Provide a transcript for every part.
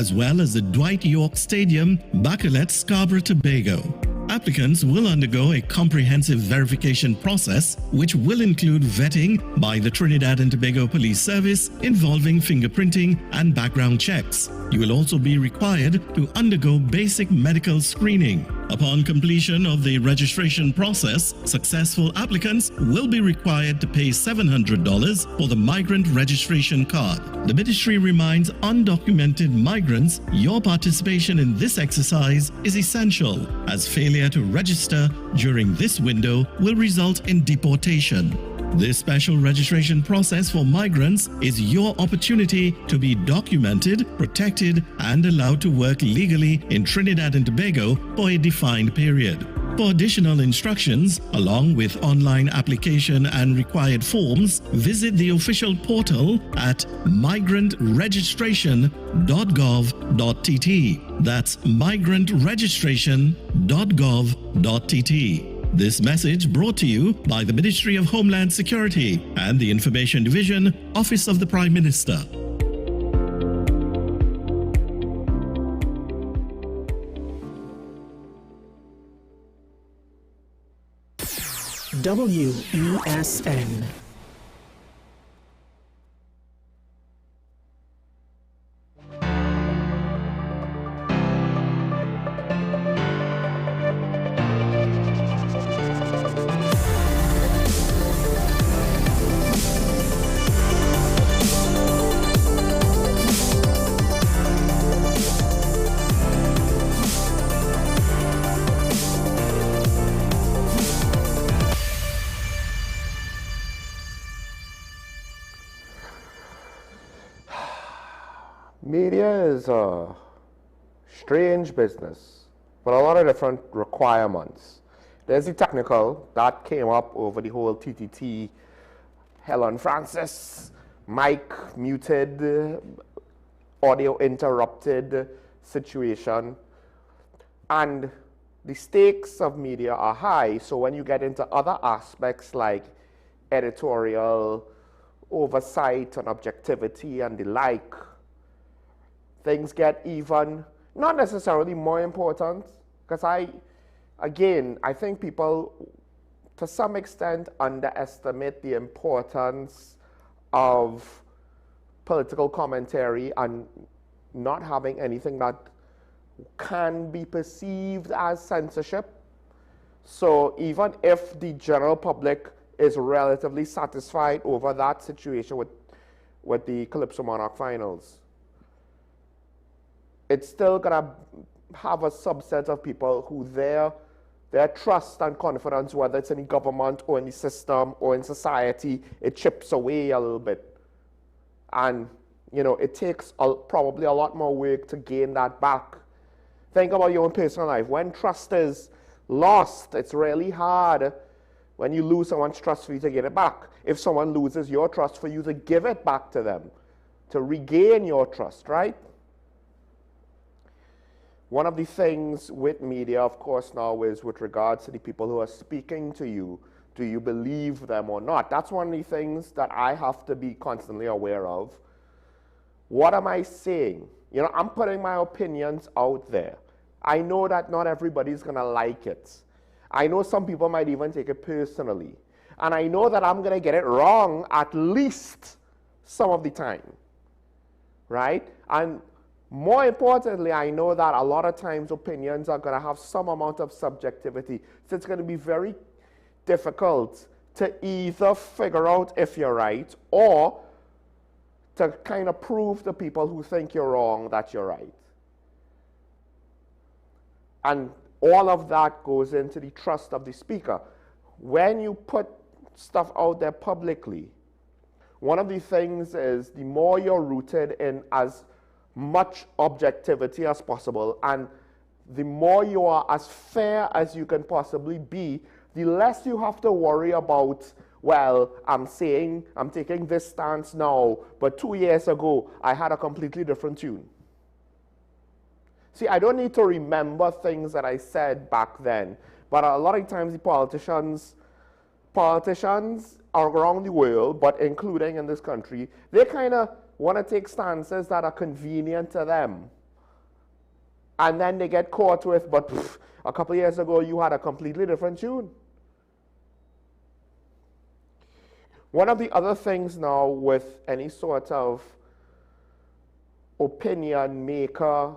as well as the Dwight York Stadium, Bacalet, Scarborough, Tobago. Applicants will undergo a comprehensive verification process, which will include vetting by the Trinidad and Tobago Police Service involving fingerprinting and background checks. You will also be required to undergo basic medical screening. Upon completion of the registration process, successful applicants will be required to pay $700 for the migrant registration card. The ministry reminds undocumented migrants your participation in this exercise is essential, as failure to register during this window will result in deportation. This special registration process for migrants is your opportunity to be documented, protected, and allowed to work legally in Trinidad and Tobago for a defined period. For additional instructions, along with online application and required forms, visit the official portal at migrantregistration.gov.tt. That's migrantregistration.gov.tt. This message brought to you by the Ministry of Homeland Security and the Information Division, Office of the Prime Minister. WESN. Media is a strange business with a lot of different requirements. There's the technical that came up over the whole TTT, Helen Francis, mic muted, audio interrupted situation. And the stakes of media are high, so when you get into other aspects like editorial, oversight and objectivity and the like, things get even, not necessarily more important, because I think people, to some extent, underestimate the importance of political commentary and not having anything that can be perceived as censorship. So even if the general public is relatively satisfied over that situation with the Calypso Monarch finals, it's still gonna have a subset of people who their trust and confidence, whether it's in the government or in the system or in society, it chips away a little bit. And you know, it takes probably a lot more work to gain that back. Think about your own personal life. When trust is lost, it's really hard when you lose someone's trust for you to get it back. If someone loses your trust, for you to give it back to them, to regain your trust, right? One of the things with media, of course, now is with regards to the people who are speaking to you. Do you believe them or not? That's one of the things that I have to be constantly aware of. What am I saying? You know, I'm putting my opinions out there. I know that not everybody's gonna like it. I know some people might even take it personally. And I know that I'm gonna get it wrong at least some of the time, right? And more importantly, I know that a lot of times opinions are going to have some amount of subjectivity. So it's going to be very difficult to either figure out if you're right or to kind of prove to people who think you're wrong that you're right. And all of that goes into the trust of the speaker. When you put stuff out there publicly, one of the things is the more you're rooted in as much objectivity as possible, and the more you are as fair as you can possibly be, the less you have to worry about, well, I'm taking this stance now, but 2 years ago, I had a completely different tune. See, I don't need to remember things that I said back then, but a lot of times the politicians around the world, but including in this country, they kind of want to take stances that are convenient to them. And then they get caught with, but a couple of years ago you had a completely different tune. One of the other things now with any sort of opinion maker,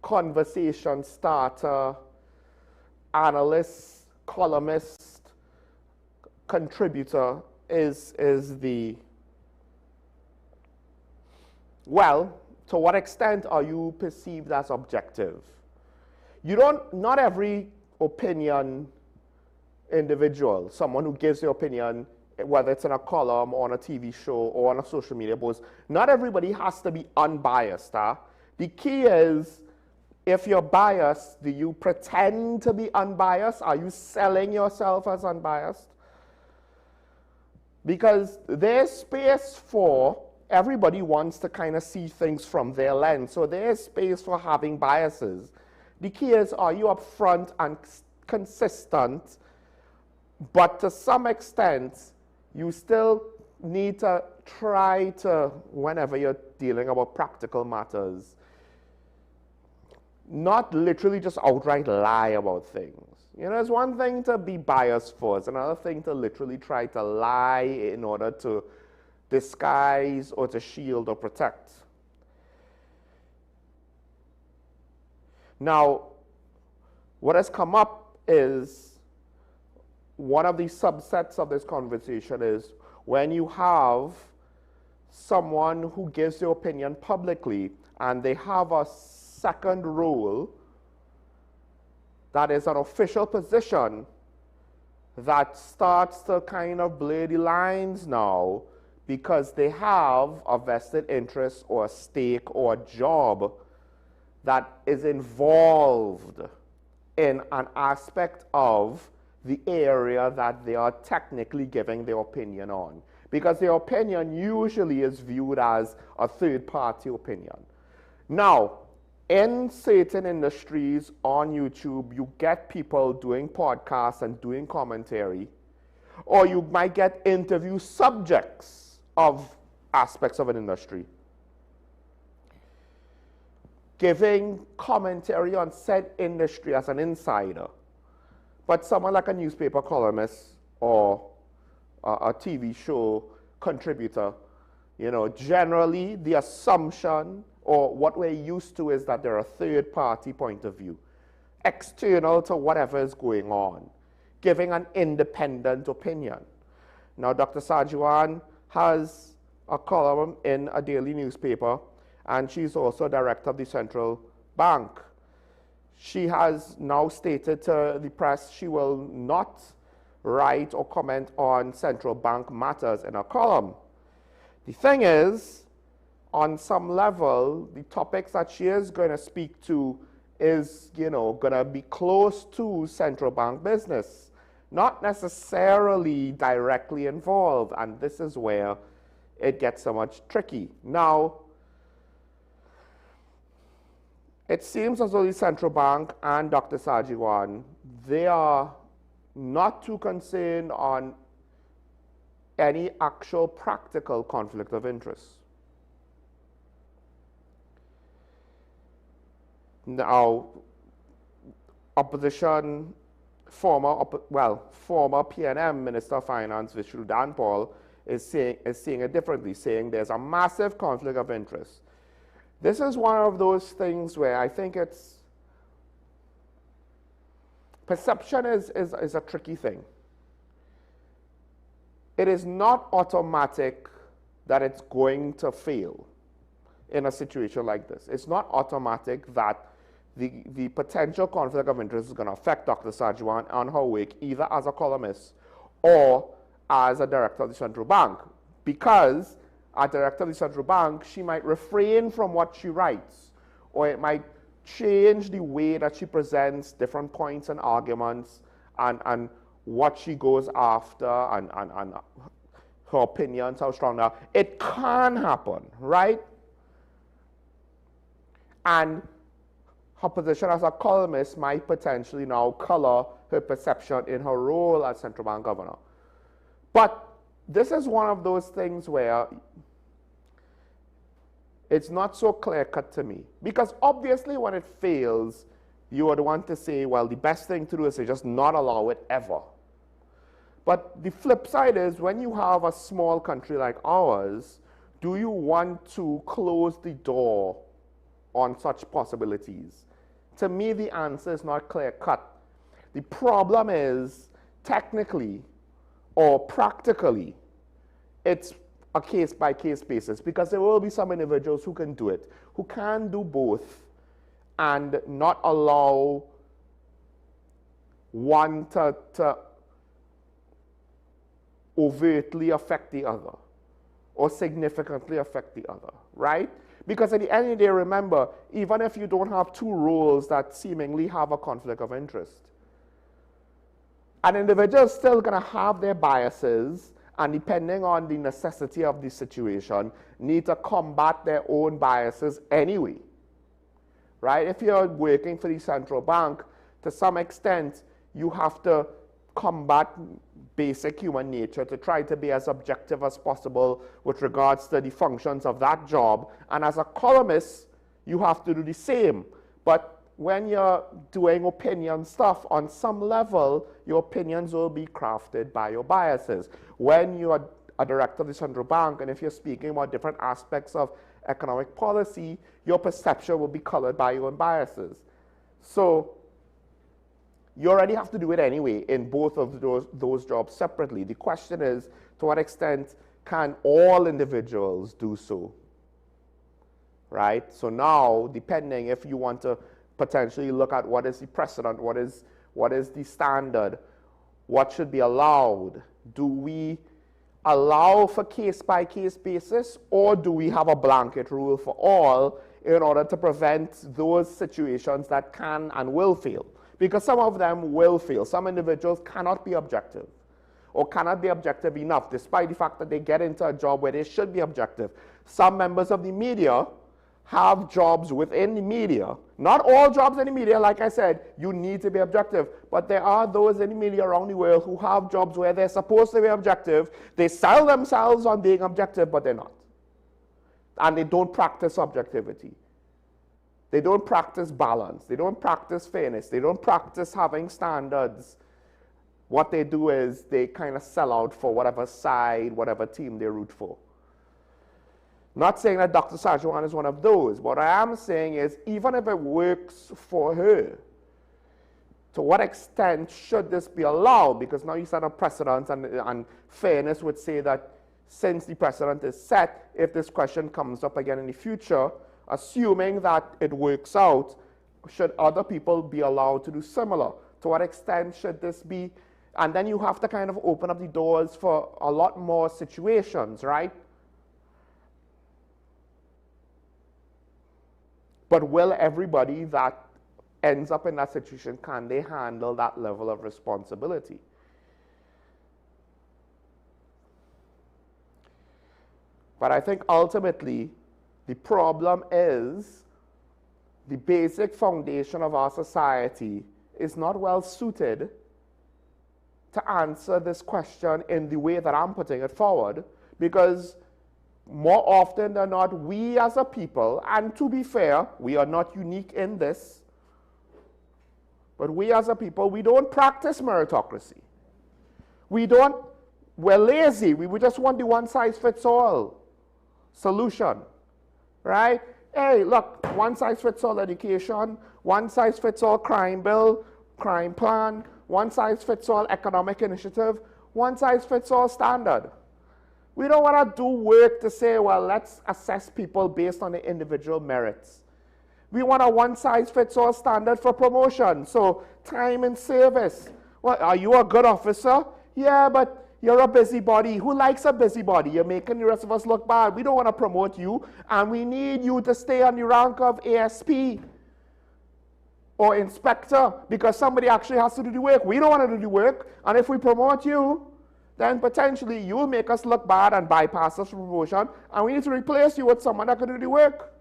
conversation starter, analyst, columnist, contributor is the, well, to what extent are you perceived as objective? Not every opinion individual, someone who gives their opinion, whether it's in a column or on a TV show or on a social media post, not everybody has to be unbiased. The key is, if you're biased, do you pretend to be unbiased? Are you selling yourself as unbiased? Because there's space for, everybody wants to kind of see things from their lens, so there's space for having biases. The key is, are you upfront and consistent, but to some extent, you still need to try to, whenever you're dealing about practical matters, not literally just outright lie about things. You know, it's one thing to be biased for, it's another thing to literally try to lie in order to disguise or to shield or protect. Now, what has come up is, one of the subsets of this conversation is when you have someone who gives their opinion publicly and they have a second role that is an official position that starts to kind of blur the lines now because they have a vested interest or a stake or a job that is involved in an aspect of the area that they are technically giving their opinion on. Because their opinion usually is viewed as a third-party opinion. Now, in certain industries on YouTube, you get people doing podcasts and doing commentary, or you might get interview subjects of aspects of an industry, giving commentary on said industry as an insider. But someone like a newspaper columnist or a TV show contributor, you know, generally the assumption or what we're used to is that they're a third-party point of view, external to whatever is going on, giving an independent opinion. Now, Dr. Sajuan has a column in a daily newspaper, and she's also director of the central bank. She has now stated to the press she will not write or comment on central bank matters in her column. The thing is, on some level, the topics that she is going to speak to is, you know, going to be close to central bank business, not necessarily directly involved, and this is where it gets so much tricky. Now, it seems as though the central bank and Dr. Sajiwan, they are not too concerned on any actual practical conflict of interest. Now, opposition, former PNM Minister of Finance, Vishnu Danpal, is seeing it differently, saying there's a massive conflict of interest. This is one of those things where I think it's, perception is a tricky thing. It is not automatic that it's going to fail in a situation like this. It's not automatic that the potential conflict of interest is going to affect Dr. Sajuan on her work, either as a columnist or as a director of the central bank, because as director of the central bank, she might refrain from what she writes, or it might change the way that she presents different points and arguments and what she goes after and her opinions, how strong they are. It can happen, right? And her position as a columnist might potentially now color her perception in her role as central bank governor. But this is one of those things where It's not so clear-cut to me. Because obviously when it fails, you would want to say, well, the best thing to do is to just not allow it ever. But the flip side is, when you have a small country like ours, do you want to close the door on such possibilities? To me, the answer is not clear-cut. The problem is, technically or practically, it's a case-by-case basis, because there will be some individuals who can do it, who can do both and not allow one to overtly affect the other or significantly affect the other, right? Because at the end of the day, remember, even if you don't have two roles that seemingly have a conflict of interest, an individual is still going to have their biases, and depending on the necessity of the situation, need to combat their own biases anyway, right? If you're working for the central bank, to some extent, you have to combat basic human nature to try to be as objective as possible with regards to the functions of that job. And as a columnist, you have to do the same. But when you're doing opinion stuff, on some level, your opinions will be crafted by your biases. When you're a director of the central bank, and if you're speaking about different aspects of economic policy, your perception will be colored by your own biases. So you already have to do it anyway in both of those jobs separately. The question is, to what extent can all individuals do so, right? So now, depending if you want to potentially look at what is the precedent, what is the standard, what should be allowed, do we allow for case-by-case basis, or do we have a blanket rule for all in order to prevent those situations that can and will fail? Because some of them will fail. Some individuals cannot be objective or cannot be objective enough, despite the fact that they get into a job where they should be objective. Some members of the media have jobs within the media. Not all jobs in the media, like I said, you need to be objective. But there are those in the media around the world who have jobs where they're supposed to be objective. They sell themselves on being objective, but they're not. And they don't practice objectivity. They don't practice balance. They don't practice fairness. They don't practice having standards. What they do is they kind of sell out for whatever side, whatever team they root for. Not saying that Dr. Sajuan is one of those. What I am saying is, even if it works for her, to what extent should this be allowed? Because now you set a precedent, and fairness would say that since the precedent is set, if this question comes up again in the future, assuming that it works out, should other people be allowed to do similar? To what extent should this be? And then you have to kind of open up the doors for a lot more situations, right? But will everybody that ends up in that situation, can they handle that level of responsibility? But I think ultimately, the problem is the basic foundation of our society is not well suited to answer this question in the way that I'm putting it forward, because more often than not, we as a people, and to be fair, we are not unique in this, but we as a people, we don't practice meritocracy. We're lazy. We just want the one-size-fits-all solution. Right? Hey, look, one-size-fits-all education, one-size-fits-all crime bill, crime plan, one-size-fits-all economic initiative, one-size-fits-all standard. We don't want to do work to say, well, let's assess people based on their individual merits. We want a one-size-fits-all standard for promotion. So, time in service. Well, are you a good officer? Yeah, but you're a busybody. Who likes a busybody? You're making the rest of us look bad. We don't want to promote you, and we need you to stay on the rank of ASP or inspector, because somebody actually has to do the work. We don't want to do the work, and if we promote you, then potentially you'll make us look bad and bypass us for promotion, and we need to replace you with someone that can do the work.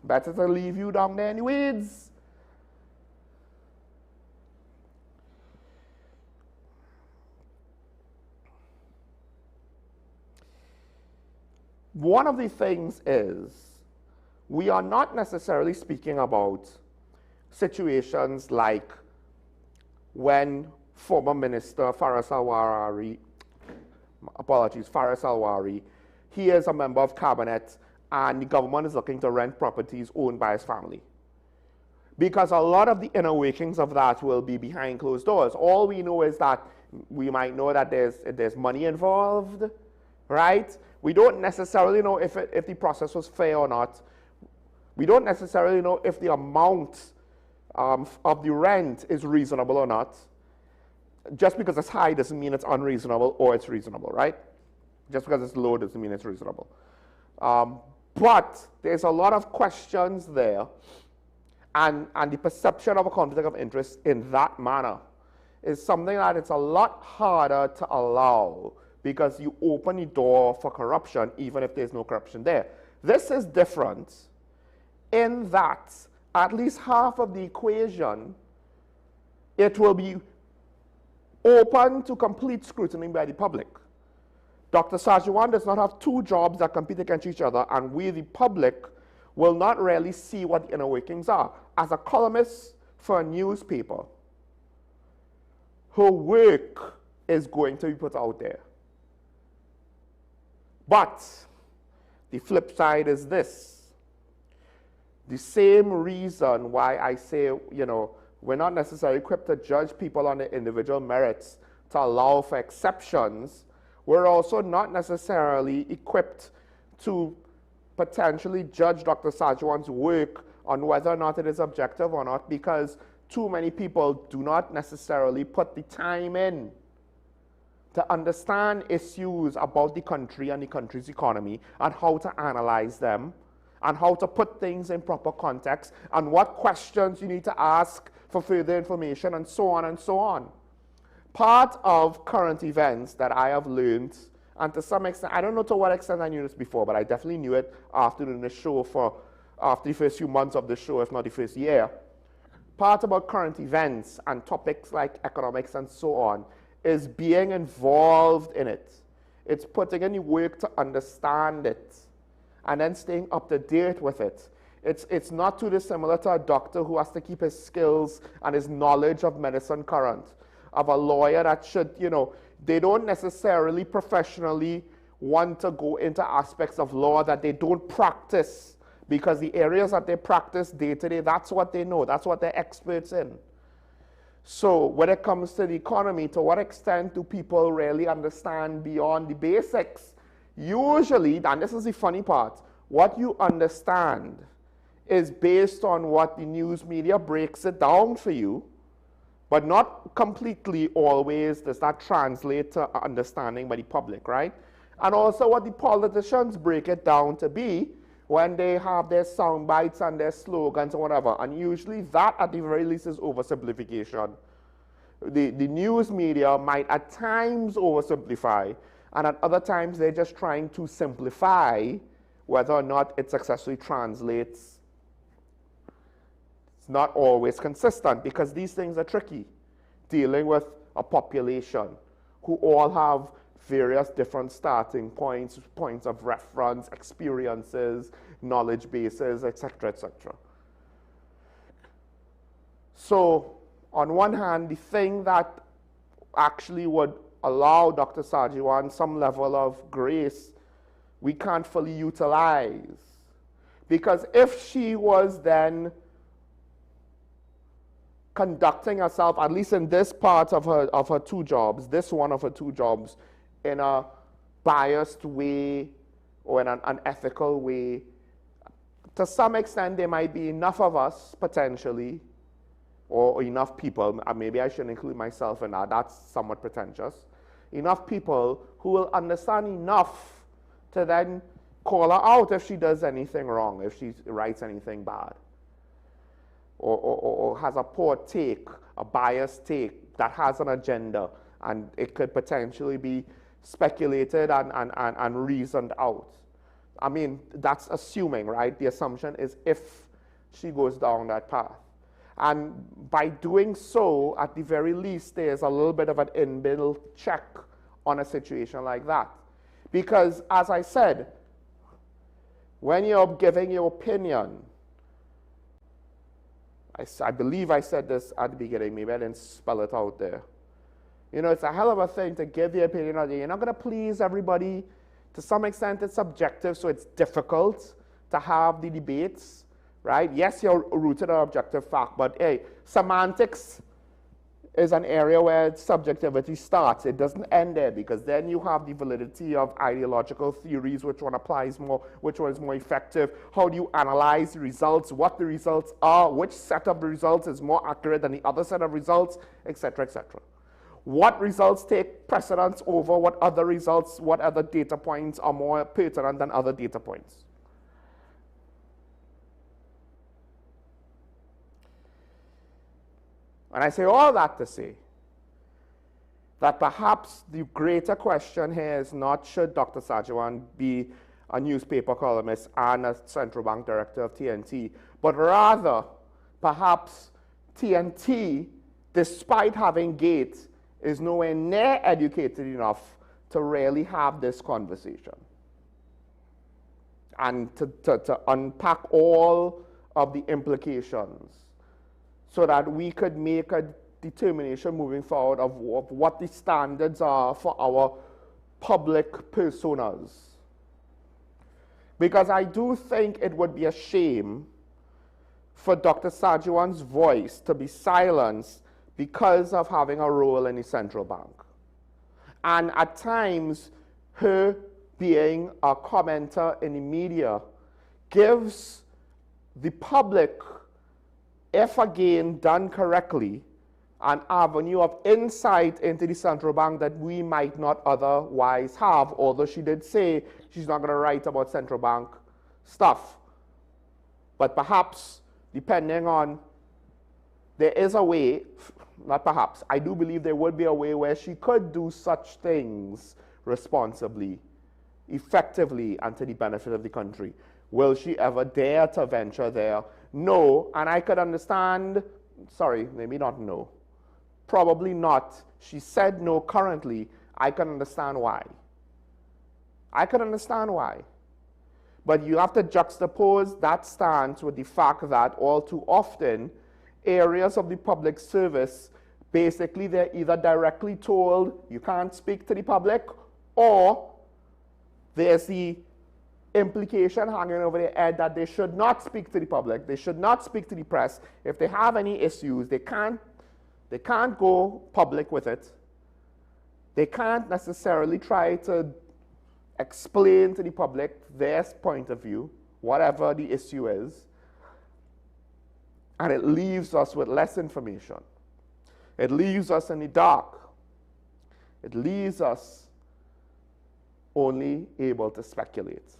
Better to leave you down there in the weeds. One of the things is, we are not necessarily speaking about situations like when former Minister Faris Alwari, he is a member of cabinet and the government is looking to rent properties owned by his family. Because a lot of the inner workings of that will be behind closed doors. All we know is that we might know that there's money involved, right? We don't necessarily know if the process was fair or not. We don't necessarily know if the amount of the rent is reasonable or not. Just because it's high doesn't mean it's unreasonable or it's reasonable, right? Just because it's low doesn't mean it's reasonable. But there's a lot of questions there, and the perception of a conflict of interest in that manner is something that it's a lot harder to allow because you open the door for corruption even if there's no corruption there. This is different in that at least half of the equation, it will be open to complete scrutiny by the public. Dr. Sajiwan does not have two jobs that compete against each other, and we, the public, will not really see what the inner workings are. As a columnist for a newspaper, her work is going to be put out there. But the flip side is this. The same reason why I say, you know, we're not necessarily equipped to judge people on their individual merits to allow for exceptions. We're also not necessarily equipped to potentially judge Dr. Sajiwan's work on whether or not it is objective or not, because too many people do not necessarily put the time in to understand issues about the country and the country's economy and how to analyze them and how to put things in proper context and what questions you need to ask for further information and so on and so on. Part of current events that I have learned, and to some extent, I don't know to what extent I knew this before, but I definitely knew it after doing the show after the first few months of the show, if not the first year. Part about current events and topics like economics and so on is being involved in it. It's putting in the work to understand it and then staying up to date with it. It's not too dissimilar to a doctor who has to keep his skills and his knowledge of medicine current, of a lawyer that should, you know, they don't necessarily professionally want to go into aspects of law that they don't practice, because the areas that they practice day to day, that's what they know, that's what they're experts in. So when it comes to the economy, to what extent do people really understand beyond the basics? Usually, and this is the funny part, what you understand is based on what the news media breaks it down for you, but not completely always does that translate to understanding by the public, right? And also what the politicians break it down to be when they have their sound bites and their slogans or whatever. And usually that at the very least is oversimplification. The news media might at times oversimplify, and at other times they're just trying to simplify. Whether or not it successfully translates, it's not always consistent, because these things are tricky. Dealing with a population who all have various different starting points, points of reference, experiences, knowledge bases, etc., etc. So, on one hand, the thing that actually would allow Dr. Sajiwan some level of grace, we can't fully utilize. Because if she was then conducting herself, at least in this part of her two jobs, this one of her two jobs, in a biased way or in an unethical way, to some extent there might be enough of us potentially, or enough people, maybe I shouldn't include myself in that, that's somewhat pretentious, enough people who will understand enough to then call her out if she does anything wrong, if she writes anything bad, or has a poor take, a biased take that has an agenda, and it could potentially be speculated and reasoned out. I mean, that's assuming, right? The assumption is if she goes down that path. And by doing so, at the very least, there's a little bit of an inbuilt check on a situation like that. Because, as I said, when you're giving your opinion, I believe I said this at the beginning, maybe I didn't spell it out there. You know, it's a hell of a thing to give the opinion out there. You're not going to please everybody. To some extent, it's subjective, so it's difficult to have the debates, right? Yes, you're rooted on objective fact, but hey, semantics is an area where subjectivity starts. It doesn't end there, because then you have the validity of ideological theories, which one applies more, which one is more effective, how do you analyze the results, what the results are, which set of the results is more accurate than the other set of results, etc., etc. What results take precedence over what other results, what other data points are more pertinent than other data points. And I say all that to say that perhaps the greater question here is not should Dr. Sajiwan be a newspaper columnist and a central bank director of TNT, but rather perhaps TNT, despite having gates, is nowhere near educated enough to really have this conversation and to unpack all of the implications so that we could make a determination moving forward of what the standards are for our public personas. Because I do think it would be a shame for Dr. Sajiwan's voice to be silenced because of having a role in the central bank. And at times, her being a commenter in the media gives the public, if again done correctly, an avenue of insight into the central bank that we might not otherwise have, although she did say she's not going to write about central bank stuff. But perhaps, depending on, there is a way, not perhaps, I do believe there would be a way where she could do such things responsibly, effectively, and to the benefit of the country. Will she ever dare to venture there? No, and I could understand, sorry, maybe not no, probably not. She said no currently. I can understand why. I can understand why. But you have to juxtapose that stance with the fact that all too often, areas of the public service, basically they're either directly told you can't speak to the public, or there's the implication hanging over their head that they should not speak to the public, they should not speak to the press. If they have any issues, they can't go public with it. They can't necessarily try to explain to the public their point of view, whatever the issue is. And it leaves us with less information. It leaves us in the dark. It leaves us only able to speculate,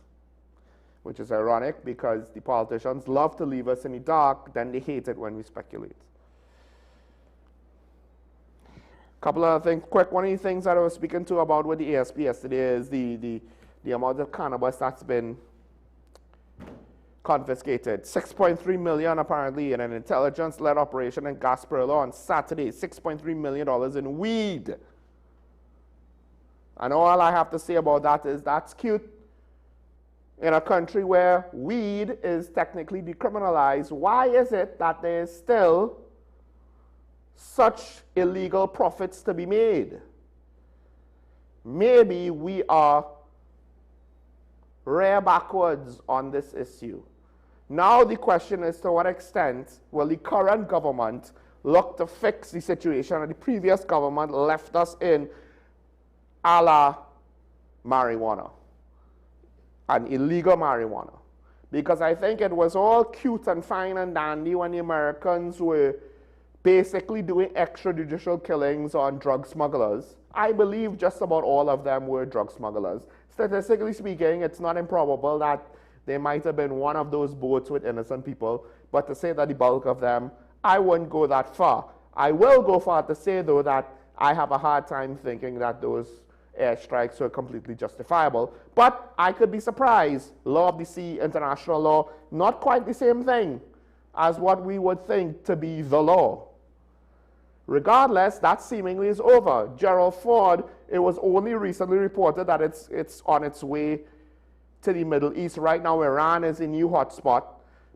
which is ironic because the politicians love to leave us in the dark, then they hate it when we speculate. Couple of things, quick. One of the things that I was speaking to about with the ASP yesterday is the amount of cannabis that's been confiscated. 6.3 million apparently in an intelligence-led operation in Gasparilla on Saturday. $6.3 million in weed. And all I have to say about that is that's cute. In a country where weed is technically decriminalized, why is it that there is still such illegal profits to be made? Maybe we are rear backwards on this issue. Now the question is, to what extent will the current government look to fix the situation that the previous government left us in, a la marijuana, and illegal marijuana? Because I think it was all cute and fine and dandy when the Americans were basically doing extrajudicial killings on drug smugglers. I believe just about all of them were drug smugglers. Statistically speaking, it's not improbable that there might have been one of those boats with innocent people, but to say that the bulk of them, I wouldn't go that far. I will go far to say, though, that I have a hard time thinking that those airstrikes were completely justifiable. But I could be surprised. Law of the sea, international law, not quite the same thing as what we would think to be the law. Regardless, that seemingly is over. Gerald Ford, it was only recently reported that it's on its way to the Middle East. Right now, Iran is a new hotspot.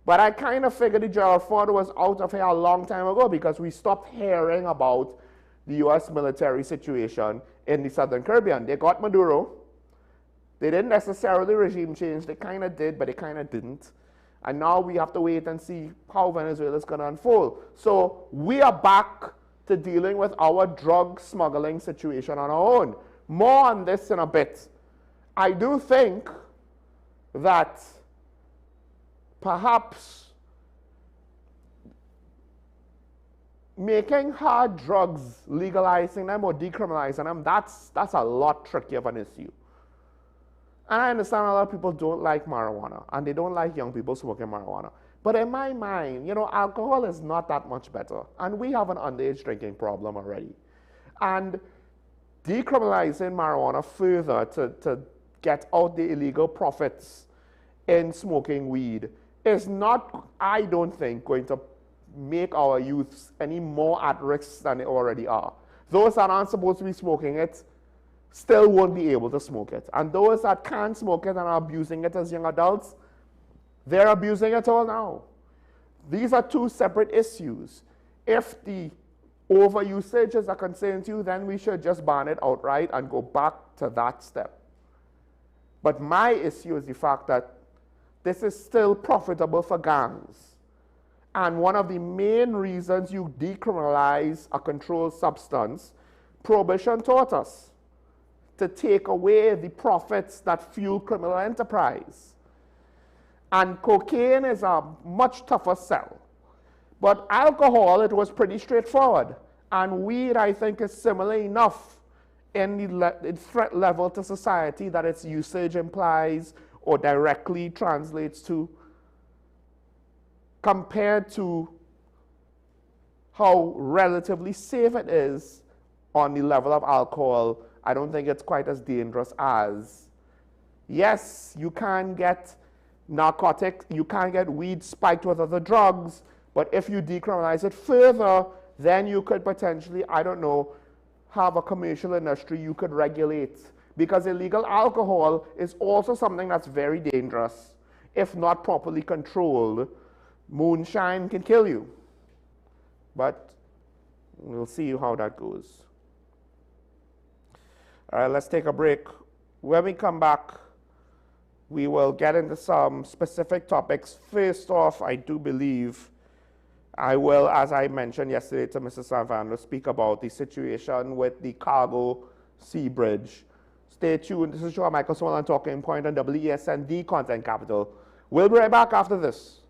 But I kind of figured the Gerald Ford was out of here a long time ago because we stopped hearing about the U.S. military situation in the Southern Caribbean. They got Maduro. They didn't necessarily regime change. They kind of did, but they kind of didn't. And now we have to wait and see how Venezuela is going to unfold. So we are back to dealing with our drug smuggling situation on our own. More on this in a bit. I do think that perhaps making hard drugs, legalizing them or decriminalizing them, that's a lot trickier of an issue. And I understand a lot of people don't like marijuana, and they don't like young people smoking marijuana. But in my mind, alcohol is not that much better. And we have an underage drinking problem already. And decriminalizing marijuana further to get out the illegal profits in smoking weed is not, I don't think, going to make our youths any more at risk than they already are. Those that aren't supposed to be smoking it still won't be able to smoke it. And those that can't smoke it and are abusing it as young adults, they're abusing it all now. These are two separate issues. If the overusage is a concern to you, then we should just ban it outright and go back to that step. But my issue is the fact that this is still profitable for gangs. And one of the main reasons you decriminalize a controlled substance, Prohibition taught us to take away the profits that fuel criminal enterprise. And cocaine is a much tougher sell. But alcohol, it was pretty straightforward. And weed, I think, is similar enough in the threat level to society that its usage implies or directly translates to, compared to how relatively safe it is on the level of alcohol. I don't think it's quite as dangerous as, yes, you can get narcotics, you can get weed spiked with other drugs, but if you decriminalize it further, then you could potentially, I don't know, have a commercial industry you could regulate. Because illegal alcohol is also something that's very dangerous. If not properly controlled, moonshine can kill you. But we'll see how that goes. All right, let's take a break. When we come back, we will get into some specific topics. First off, I do believe I will, as I mentioned yesterday to Mr. Sanfano, speak about the situation with the cargo sea bridge. Stay tuned. This is Joe Michael Swan on Talking Point on WESN, the Content Capital. We'll be right back after this.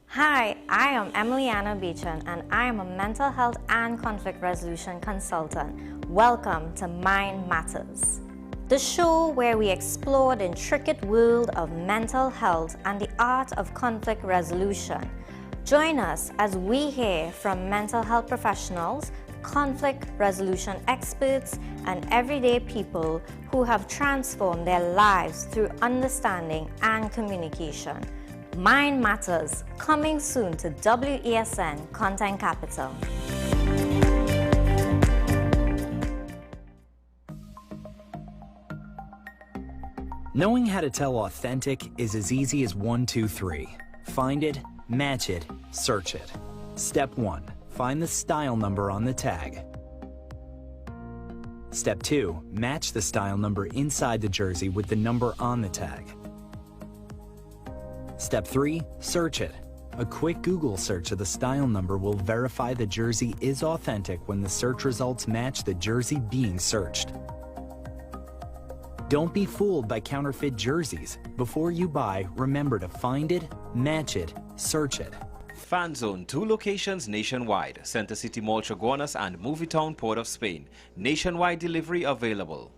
Hi, I am Emiliana Beechan, and I am a mental health and conflict resolution consultant. Welcome to Mind Matters, the show where we explore the intricate world of mental health and the art of conflict resolution. Join us as we hear from mental health professionals, conflict resolution experts, and everyday people who have transformed their lives through understanding and communication. Mind Matters, coming soon to WESN Content Capital. Knowing how to tell authentic is as easy as 1, 2, 3. Find it, match it, search it. Step 1. Find the style number on the tag. Step 2. Match the style number inside the jersey with the number on the tag. Step 3. Search it. A quick Google search of the style number will verify the jersey is authentic when the search results match the jersey being searched. Don't be fooled by counterfeit jerseys. Before you buy, remember to find it, match it, search it. Fan Zone, 2 locations nationwide. Center City Mall, Chaguanas, and Movietown, Port of Spain. Nationwide delivery available.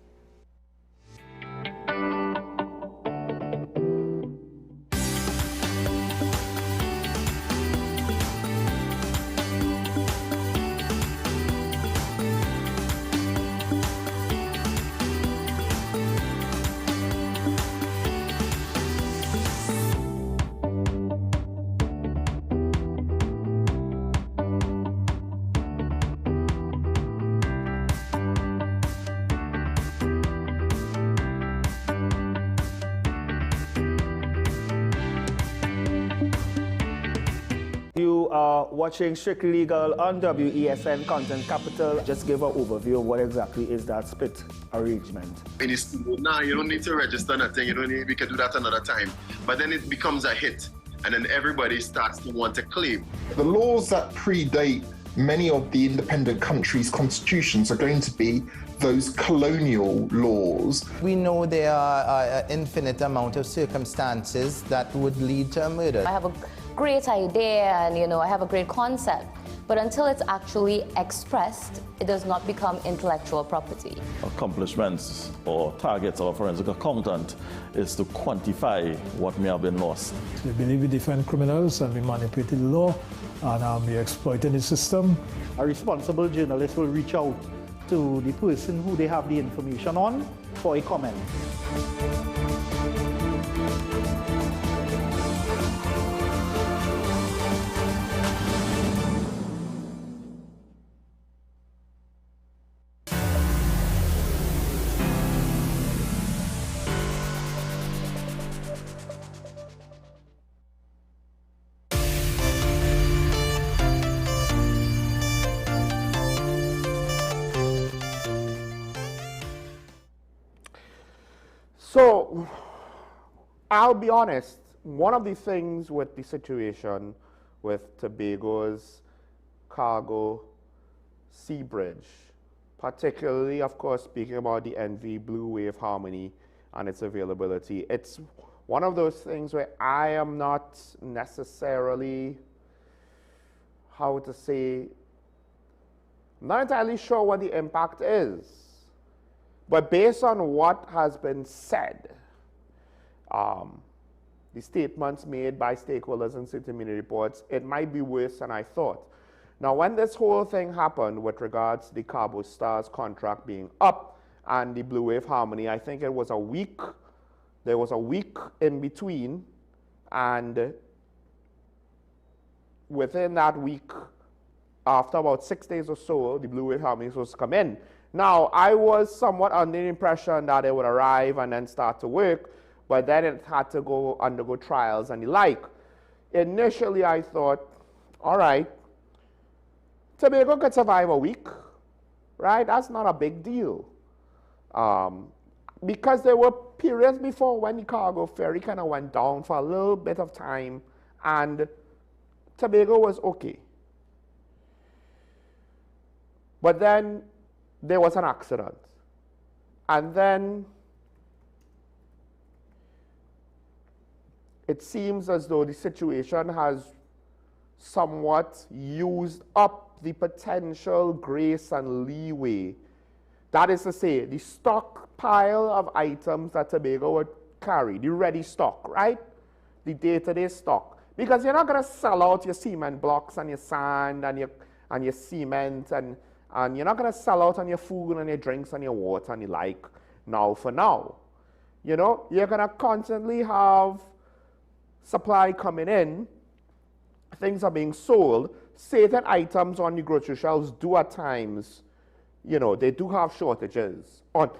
are watching Strictly Legal on WESN Content Capital. Just give an overview of what exactly is that split arrangement. Nah, you don't need to register nothing. We can do that another time. But then it becomes a hit, and then everybody starts to want to claim. The laws that predate many of the independent countries' constitutions are going to be those colonial laws. We know there are an infinite amount of circumstances that would lead to a murder. I have a great idea and I have a great concept, but until it's actually expressed, it does not become intellectual property. Accomplishments or targets of a forensic accountant is to quantify what may have been lost. We believe we defend criminals and we manipulated the law and we exploited the system. A responsible journalist will reach out to the person who they have the information on for a comment. So, I'll be honest, one of the things with the situation with Tobago's cargo sea bridge, particularly, of course, speaking about the NV Blue Wave Harmony and its availability, it's one of those things where I am not necessarily, how to say, I'm not entirely sure what the impact is. But based on what has been said, the statements made by stakeholders in certain media reports, it might be worse than I thought. Now, when this whole thing happened with regards to the Cabo Stars contract being up and the Blue Wave Harmony, I think it was a week, there was a week in between, and within that week, after about 6 days or so, the Blue Wave Harmony was supposed to come in. Now, I was somewhat under the impression that it would arrive and then start to work, but then it had to undergo trials and the like. Initially, I thought, all right, Tobago could survive a week, right? That's not a big deal. Because there were periods before when the cargo ferry kind of went down for a little bit of time, and Tobago was okay. But then there was an accident. And then it seems as though the situation has somewhat used up the potential grace and leeway. That is to say, the stockpile of items that Tobago would carry, the ready stock, right? The day-to-day stock. Because you're not going to sell out your cement blocks and your sand and your cement and you're not going to sell out on your food and your drinks and your water and the like now for now. You're going to constantly have supply coming in. Things are being sold. Certain items on the grocery shelves do at times, they do have shortages on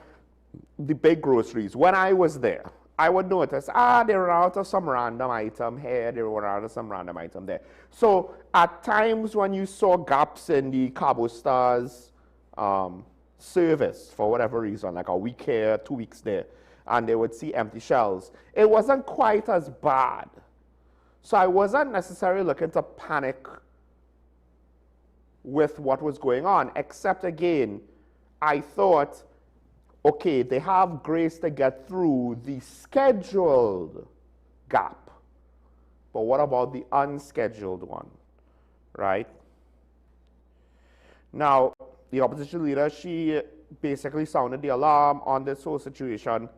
the big groceries. When I was there, I would notice, they were out of some random item here, they were out of some random item there. So at times when you saw gaps in the Cabo Stars service, for whatever reason, like a week here, 2 weeks there, and they would see empty shelves, it wasn't quite as bad. So I wasn't necessarily looking to panic with what was going on, except again, I thought, okay, they have grace to get through the scheduled gap. But what about the unscheduled one, right? Now, the opposition leader, she basically sounded the alarm on this whole situation,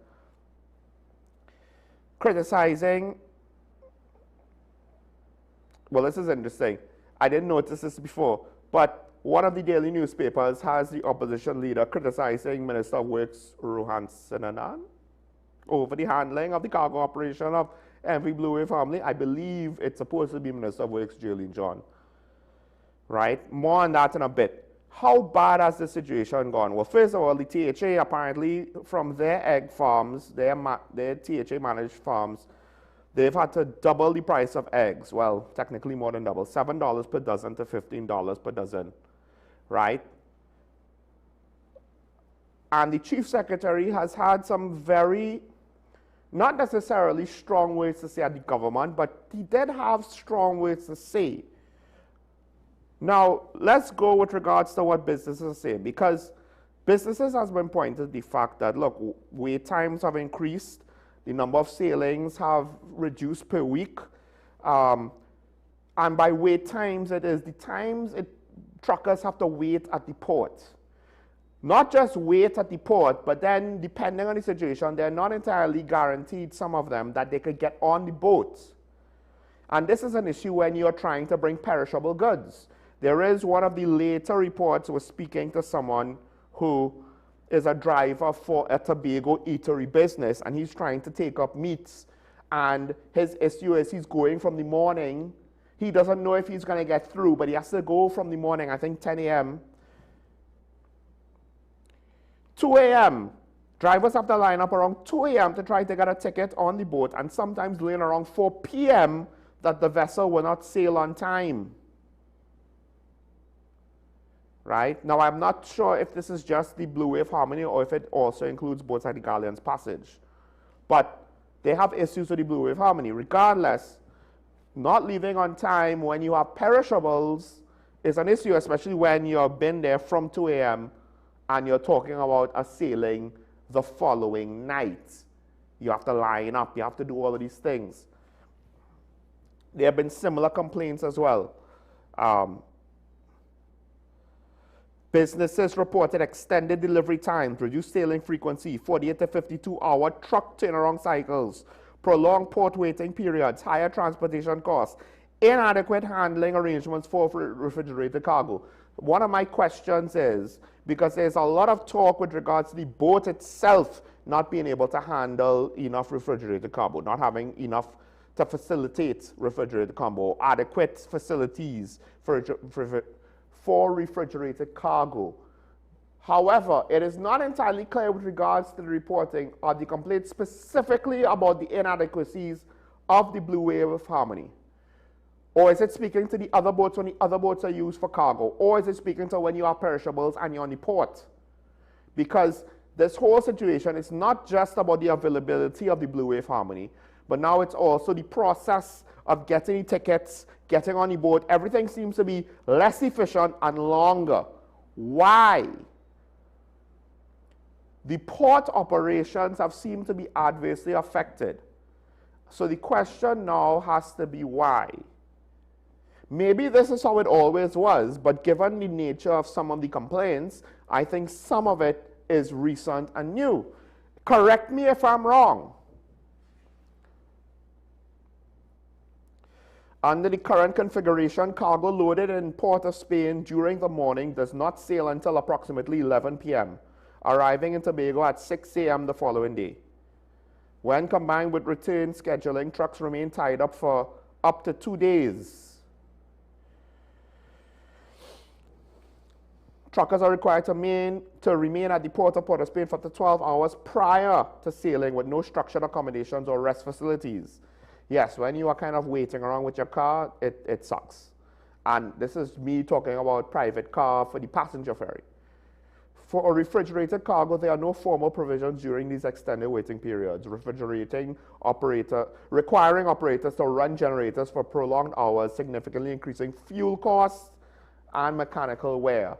criticizing, well, this is interesting. I didn't notice this before, but one of the daily newspapers has the opposition leader criticizing Minister of Works Rohan Sinanan over the handling of the cargo operation of MV Blue Wave Family. I believe it's supposed to be Minister of Works Jolene John. Right? More on that in a bit. How bad has the situation gone? Well, first of all, the THA apparently from their egg farms, their THA managed farms, They've had to double the price of eggs. Well, technically more than double. $7 per dozen to $15 per dozen, right? And the chief secretary has had some very, not necessarily strong words to say at the government, but he did have strong words to say. Now, let's go with regards to what businesses say, because businesses has been pointing to the fact that, look, wait times have increased, the number of sailings have reduced per week, and by wait times, it is the times truckers have to wait at the port. Not just wait at the port, but then depending on the situation, they're not entirely guaranteed, some of them, that they could get on the boat. And this is an issue when you're trying to bring perishable goods. There is one of the later reports was speaking to someone who is a driver for a Tobago eatery business, and he's trying to take up meats. And his issue is he's going from the morning. He doesn't know if he's going to get through, but he has to go from the morning, I think 10 a.m., 2 a.m. Drivers have to line up around 2 a.m. to try to get a ticket on the boat, and sometimes laying around 4 p.m. that the vessel will not sail on time. Right? Now, I'm not sure if this is just the Blue Wave Harmony or if it also includes boats like the Galleon's Passage. But they have issues with the Blue Wave Harmony. Regardless, not leaving on time when you have perishables is an issue, especially when you've been there from 2 a.m. and you're talking about a sailing the following night. You have to line up. You have to do all of these things. There have been similar complaints as well. Businesses reported extended delivery times, reduced sailing frequency, 48 to 52-hour truck turnaround cycles, prolonged port waiting periods, higher transportation costs, inadequate handling arrangements for refrigerated cargo. One of my questions is, because there's a lot of talk with regards to the boat itself not being able to handle enough refrigerated cargo, not having enough to facilitate refrigerated cargo, adequate facilities for refrigerated cargo. However, it is not entirely clear with regards to the reporting or the complaints specifically about the inadequacies of the Blue Wave of Harmony. Or is it speaking to the other boats when the other boats are used for cargo? Or is it speaking to when you have perishables and you're on the port? Because this whole situation is not just about the availability of the Blue Wave Harmony, but now it's also the process of getting the tickets, getting on the boat. Everything seems to be less efficient and longer. Why? The port operations have seemed to be adversely affected. So the question now has to be why? Maybe this is how it always was, but given the nature of some of the complaints, I think some of it is recent and new. Correct me if I'm wrong. Under the current configuration, cargo loaded in Port of Spain during the morning does not sail until approximately 11 p.m., arriving in Tobago at 6 a.m. the following day. When combined with return scheduling, trucks remain tied up for up to 2 days. Truckers are required to remain at the Port of Spain for 12 hours prior to sailing with no structured accommodations or rest facilities. Yes, when you are kind of waiting around with your car, it sucks. And this is me talking about private car for the passenger ferry. For a refrigerated cargo, there are no formal provisions during these extended waiting periods. Requiring operators to run generators for prolonged hours, significantly increasing fuel costs and mechanical wear.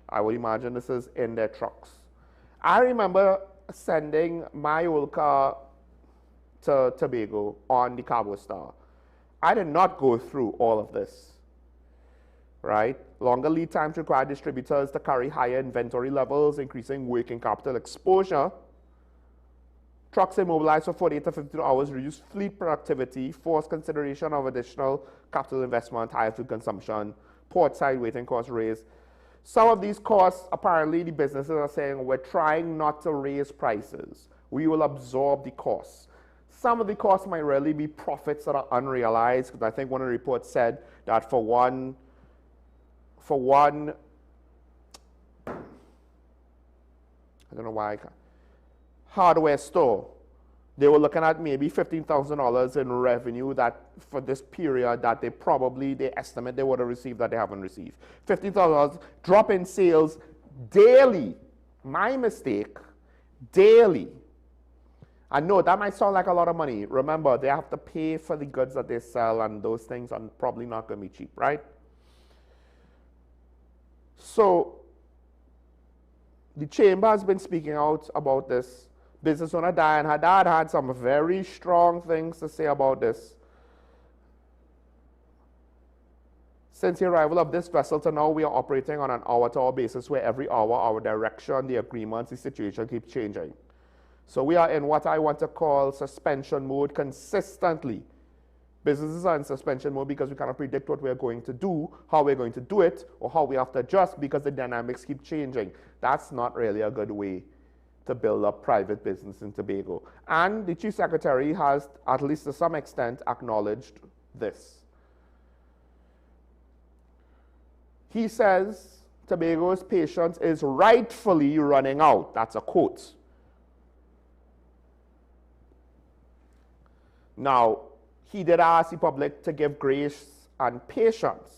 I would imagine this is in their trucks. I remember sending my old car to Tobago on the Cargo Star. I did not go through all of this, right? Longer lead times require distributors to carry higher inventory levels, increasing working capital exposure. Trucks immobilized for 48 to 52 hours reduce fleet productivity, force consideration of additional capital investment, higher food consumption, port side waiting costs raised. Some of these costs, apparently the businesses are saying, we're trying not to raise prices. We will absorb the costs. Some of the costs might really be profits that are unrealized, because I think one of the reports said that for one I don't know why I can't, hardware store, They were looking at maybe $15,000 in revenue that for this period that they estimate they would have received that they haven't received. $15,000 drop in sales daily. My mistake, daily. I know that might sound like a lot of money. Remember, they have to pay for the goods that they sell, and those things are probably not going to be cheap, right? So the chamber has been speaking out about this. Business owner Diane Haddad had some very strong things to say about this. Since the arrival of this vessel to now, we are operating on an hour-to-hour basis where every hour our direction, the agreements, the situation keeps changing. So we are in what I want to call suspension mode consistently. Businesses are in suspension mode because we cannot predict what we're going to do, how we're going to do it, or how we have to adjust because the dynamics keep changing. That's not really a good way to build up private business in Tobago. And the Chief Secretary has, at least to some extent, acknowledged this. He says Tobago's patience is rightfully running out. That's a quote. Now, he did ask the public to give grace and patience.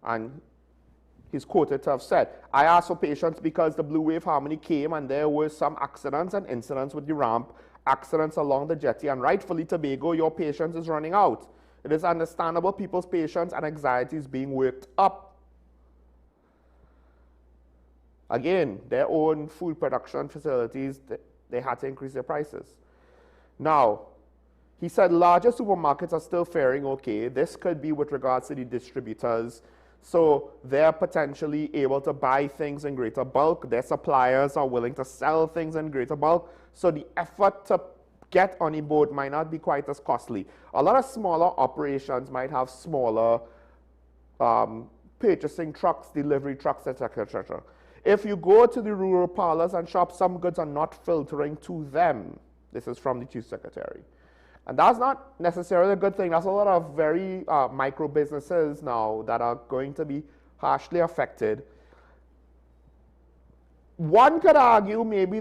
And he's quoted to have said, I asked for patience because the Blue Wave Harmony came and there were some accidents and incidents with the ramp, accidents along the jetty, and rightfully Tobago, your patience is running out. It is understandable people's patience and anxiety is being worked up. Again, their own food production facilities, they had to increase their prices. Now, he said larger supermarkets are still faring okay. This could be with regards to the distributors. So they're potentially able to buy things in greater bulk. Their suppliers are willing to sell things in greater bulk. So the effort to get on the boat might not be quite as costly. A lot of smaller operations might have smaller purchasing trucks, delivery trucks, etc., etc. If you go to the rural parlors and shops, some goods are not filtering to them. This is from the Chief Secretary. And that's not necessarily a good thing. That's a lot of very micro businesses now that are going to be harshly affected. One could argue maybe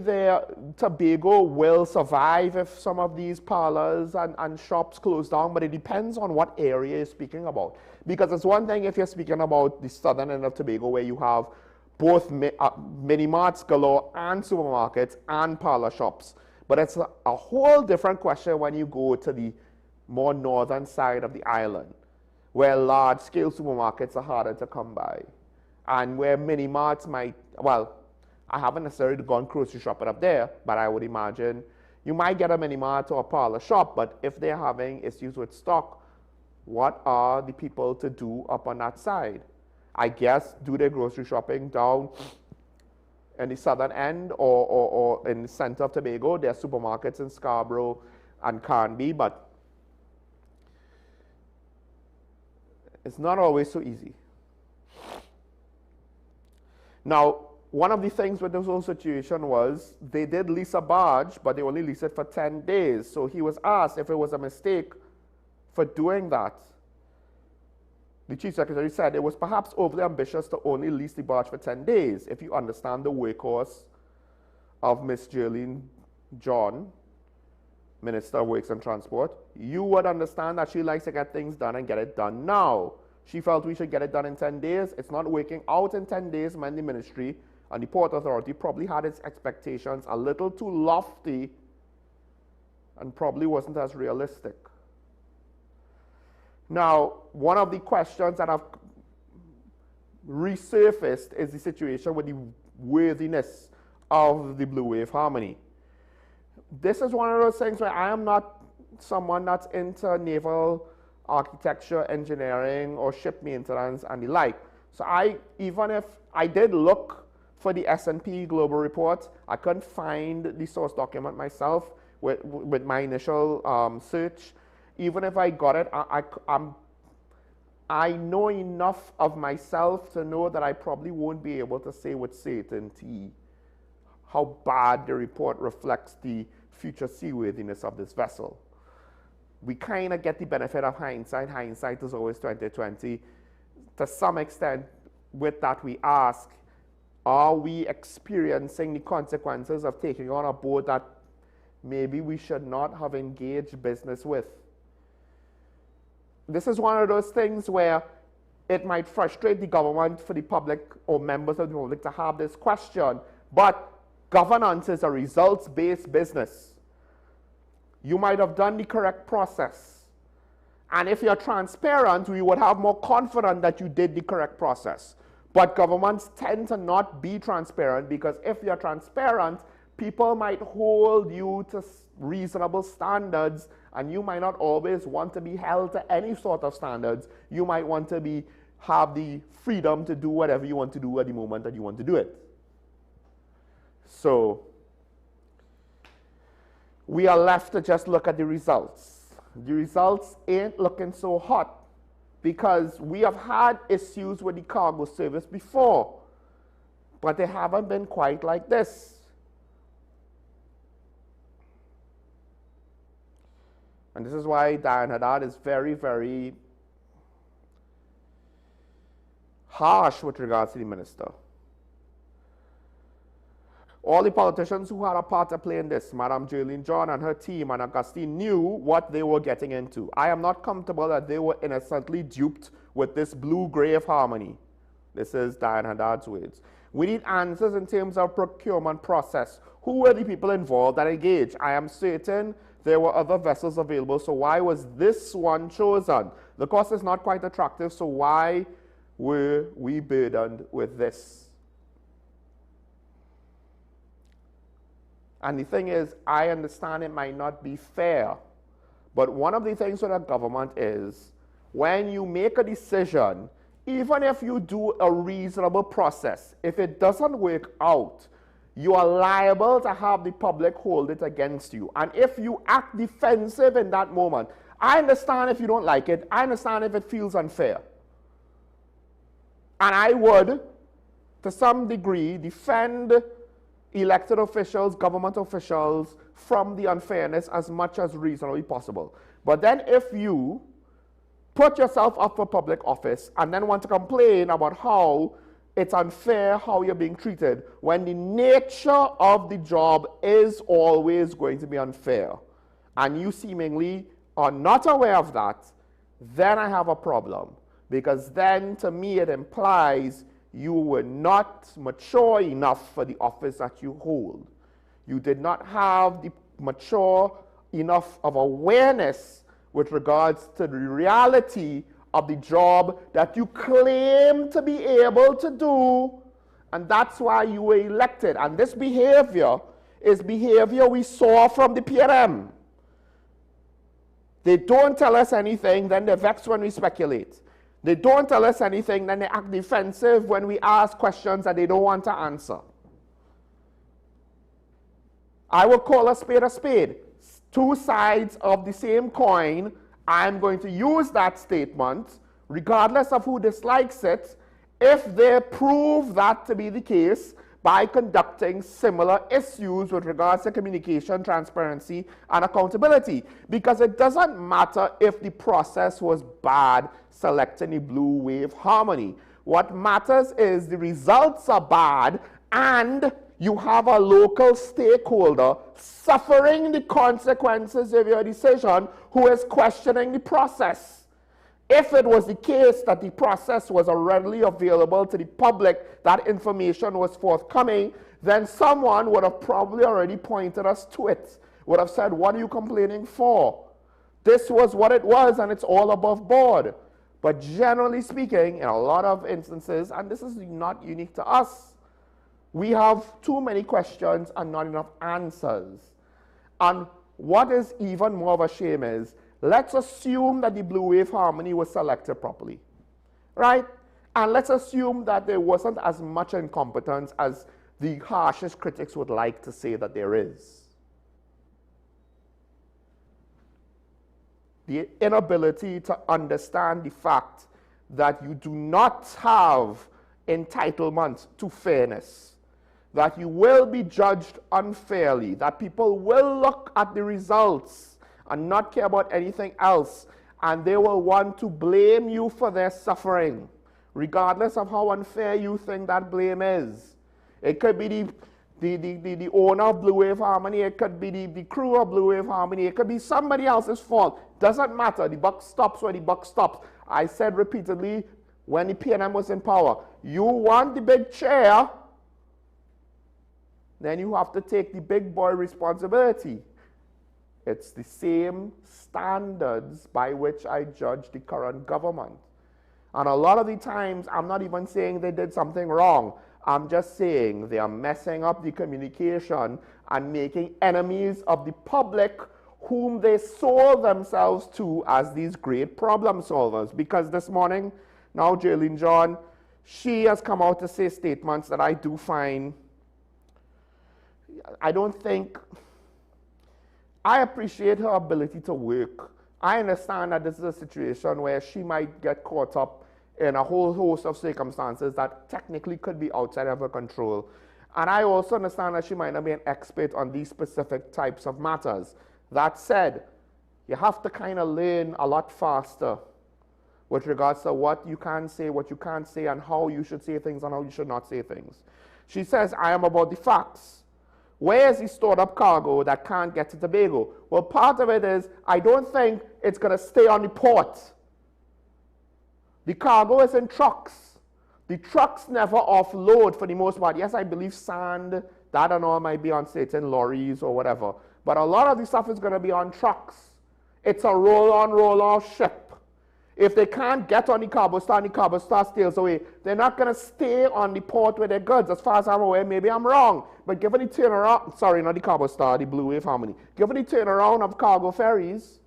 Tobago will survive if some of these parlors and shops close down, but it depends on what area you're speaking about. Because it's one thing if you're speaking about the southern end of Tobago where you have both mini-marts galore and supermarkets and parlor shops. But it's a whole different question when you go to the more northern side of the island, where large-scale supermarkets are harder to come by, and where mini-marts might, well, I haven't necessarily gone grocery shopping up there, but I would imagine you might get a mini-mart or a parlor shop, but if they're having issues with stock, what are the people to do up on that side? I guess do their grocery shopping down in the southern end or in the center of Tobago. There are supermarkets in Scarborough and Carnby, but it's not always so easy. Now, one of the things with this whole situation was they did lease a barge, but they only leased it for 10 days. So he was asked if it was a mistake for doing that. The Chief Secretary said it was perhaps overly ambitious to only lease the barge for 10 days. If you understand the workhorse of Ms. Jerlene John, Minister of Works and Transport, you would understand that she likes to get things done and get it done now. She felt we should get it done in 10 days. It's not working out in 10 days, when the ministry and the Port Authority probably had its expectations a little too lofty and probably wasn't as realistic. Now, one of the questions that have resurfaced is the situation with the worthiness of the Blue Wave Harmony. This is one of those things where I am not someone that's into naval architecture, engineering, or ship maintenance and the like. So even if I did look for the S&P Global Report, I couldn't find the source document myself with my initial search. Even if I got it, I know enough of myself to know that I probably won't be able to say with certainty how bad the report reflects the future seaworthiness of this vessel. We kind of get the benefit of hindsight. Hindsight is always 20/20. To some extent, with that we ask, are we experiencing the consequences of taking on a boat that maybe we should not have engaged business with. This is one of those things where it might frustrate the government for the public or members of the public to have this question, but governance is a results-based business. You might have done the correct process. And if you're transparent, we would have more confidence that you did the correct process. But governments tend to not be transparent because if you're transparent, people might hold you to reasonable standards, and you might not always want to be held to any sort of standards. You might want to have the freedom to do whatever you want to do at the moment that you want to do it. So we are left to just look at the results. The results ain't looking so hot because we have had issues with the cargo service before, but they haven't been quite like this. And this is why Diane Haddad is very, very harsh with regards to the minister. All the politicians who had a part to play in this, Madam Jolene John and her team and Augustine, knew what they were getting into. I am not comfortable that they were innocently duped with this blue-gray of harmony. This is Diane Haddad's words. We need answers in terms of procurement process. Who were the people involved and engaged? I am certain there were other vessels available, so why was this one chosen? The cost is not quite attractive, so why were we burdened with this? And the thing is, I understand it might not be fair, but one of the things with a government is when you make a decision, even if you do a reasonable process, if it doesn't work out, you are liable to have the public hold it against you. And if you act defensive in that moment, I understand if you don't like it, I understand if it feels unfair. And I would, to some degree, defend elected officials, government officials, from the unfairness as much as reasonably possible. But then if you put yourself up for public office and then want to complain about how it's unfair how you're being treated, when the nature of the job is always going to be unfair, and you seemingly are not aware of that, then I have a problem. Because then, to me, it implies you were not mature enough for the office that you hold. You did not have the mature enough of awareness with regards to the reality of the job that you claim to be able to do, and that's why you were elected. And this behavior is behavior we saw from the PRM. They don't tell us anything, then they vex when we speculate. They don't tell us anything, then they act defensive when we ask questions that they don't want to answer. I will call a spade a spade. Two sides of the same coin. I'm going to use that statement, regardless of who dislikes it, if they prove that to be the case by conducting similar issues with regards to communication, transparency, and accountability. Because it doesn't matter if the process was bad selecting the blue wave harmony. What matters is the results are bad and you have a local stakeholder suffering the consequences of your decision who is questioning the process. If it was the case that the process was readily available to the public, that information was forthcoming, then someone would have probably already pointed us to it, would have said, what are you complaining for? This was what it was and it's all above board. But generally speaking, in a lot of instances, and this is not unique to us, we have too many questions and not enough answers. And what is even more of a shame is, let's assume that the blue wave harmony was selected properly, right? And let's assume that there wasn't as much incompetence as the harshest critics would like to say that there is. The inability to understand the fact that you do not have entitlement to fairness, that you will be judged unfairly, that people will look at the results and not care about anything else, and they will want to blame you for their suffering, regardless of how unfair you think that blame is. It could be the owner of Blue Wave Harmony, it could be the crew of Blue Wave Harmony, it could be somebody else's fault. Doesn't matter. The buck stops where the buck stops. I said repeatedly when the PNM was in power, you want the big chair, then you have to take the big boy responsibility. It's the same standards by which I judge the current government. And a lot of the times, I'm not even saying they did something wrong. I'm just saying they are messing up the communication and making enemies of the public whom they sold themselves to as these great problem solvers. Because this morning, now Jaylene John, she has come out to say statements that I do find, I don't think, I appreciate her ability to work. I understand that this is a situation where she might get caught up in a whole host of circumstances that technically could be outside of her control. And I also understand that she might not be an expert on these specific types of matters. That said, you have to kind of learn a lot faster with regards to what you can say, what you can't say, and how you should say things and how you should not say things. She says, I am about the facts. Where is the stored up cargo that can't get to Tobago? Well, part of it is, I don't think it's going to stay on the port. The cargo is in trucks. The trucks never offload for the most part. Yes, I believe sand, that and all might be on certain lorries or whatever. But a lot of the stuff is going to be on trucks. It's a roll-on, roll-off ship. If they can't get on the cargo star and the cargo star steals away, they're not going to stay on the port with their goods. As far as I'm aware, maybe I'm wrong. But given the turnaround, sorry, not the cargo star, the Blue Wave Harmony. Given the turnaround of cargo ferries,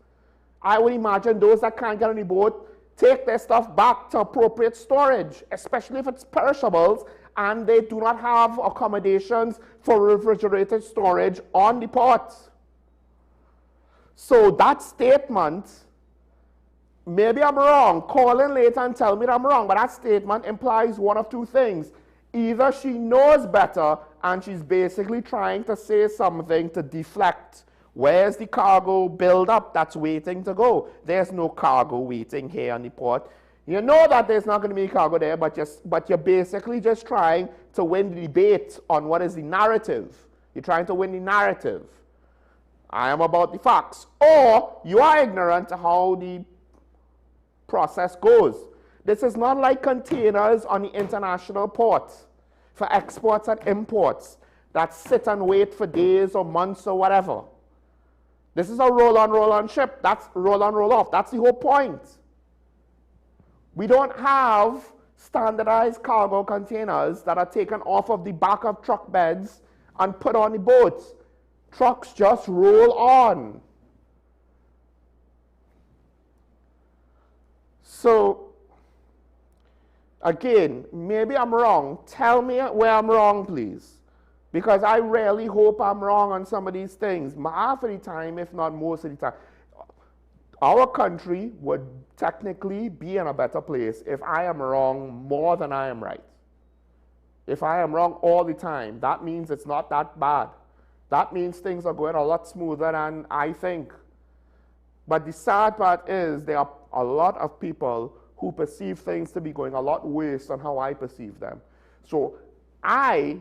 I would imagine those that can't get on the boat take their stuff back to appropriate storage, especially if it's perishables and they do not have accommodations for refrigerated storage on the port. So that statement, maybe I'm wrong, call in later and tell me that I'm wrong, but that statement implies one of two things. Either she knows better and she's basically trying to say something to deflect. Where's the cargo build-up that's waiting to go? There's no cargo waiting here on the port. You know that there's not going to be cargo there, but you're basically just trying to win the debate on what is the narrative. You're trying to win the narrative. I am about the facts. Or you are ignorant to how the process goes. This is not like containers on the international port for exports and imports that sit and wait for days or months or whatever. This is a roll-on ship. That's roll-on, roll-off. That's the whole point. We don't have standardized cargo containers that are taken off of the back of truck beds and put on the boats. Trucks just roll on. So, again, maybe I'm wrong. Tell me where I'm wrong, please. Because I really hope I'm wrong on some of these things. Half of the time, if not most of the time. Our country would technically be in a better place if I am wrong more than I am right. If I am wrong all the time, that means it's not that bad. That means things are going a lot smoother than I think. But the sad part is there are a lot of people who perceive things to be going a lot worse than how I perceive them. So I,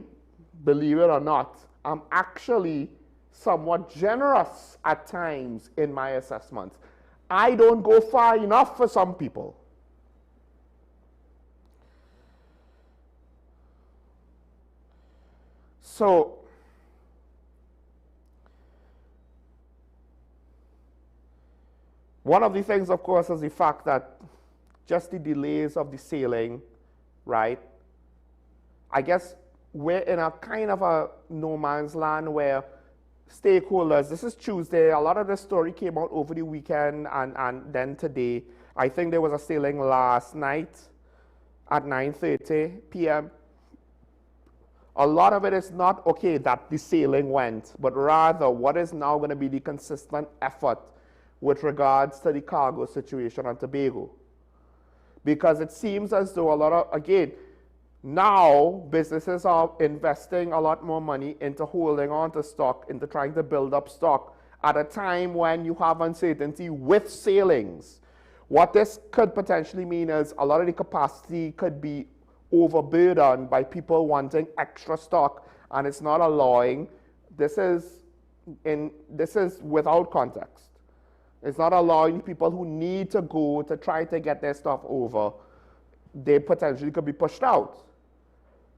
believe it or not, I'm actually somewhat generous at times in my assessments. I don't go far enough for some people. So, one of the things, of course, is the fact that just the delays of the sailing, right? I guess we're in a kind of a no man's land where stakeholders, this is Tuesday, a lot of the story came out over the weekend and then today. I think there was a sailing last night at 9:30 p.m. A lot of it is not, okay, that the sailing went, but rather what is now going to be the consistent effort with regards to the cargo situation on Tobago. Because it seems as though a lot of, again, now businesses are investing a lot more money into holding on to stock, into trying to build up stock at a time when you have uncertainty with sailings. What this could potentially mean is a lot of the capacity could be overburdened by people wanting extra stock, and it's not allowing, this is without context. It's not allowing people who need to go to try to get their stuff over, they potentially could be pushed out.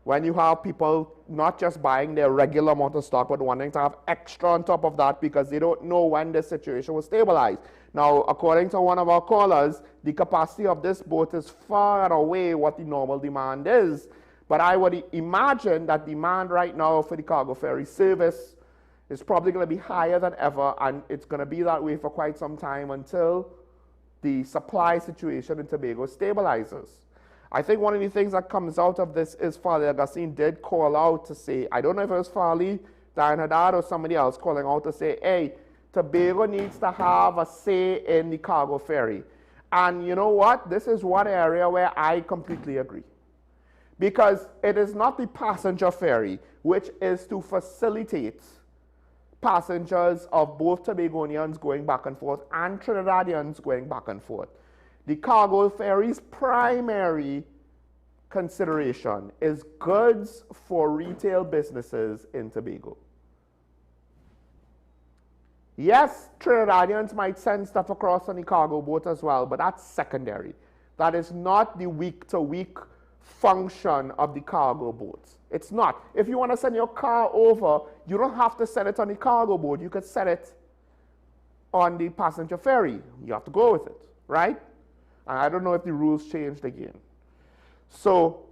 When you have people not just buying their regular amount of stock, but wanting to have extra on top of that because they don't know when the situation will stabilize. Now, according to one of our callers, the capacity of this boat is far and away what the normal demand is. But I would imagine that demand right now for the cargo ferry service is probably going to be higher than ever, and it's going to be that way for quite some time until the supply situation in Tobago stabilizes. I think one of the things that comes out of this is Farley Augustine did call out to say, I don't know if it was Farley, Diane Haddad, or somebody else calling out to say, hey, Tobago needs to have a say in the cargo ferry. And you know what? This is one area where I completely agree. Because it is not the passenger ferry, which is to facilitate passengers of both Tobagonians going back and forth and Trinidadians going back and forth. The cargo ferry's primary consideration is goods for retail businesses in Tobago. Yes, Trinidadians might send stuff across on the cargo boat as well, but that's secondary. That is not the week-to-week function of the cargo boats. It's not. If you want to send your car over, you don't have to send it on the cargo boat. You could send it on the passenger ferry. You have to go with it, right? And I don't know if the rules changed again. So,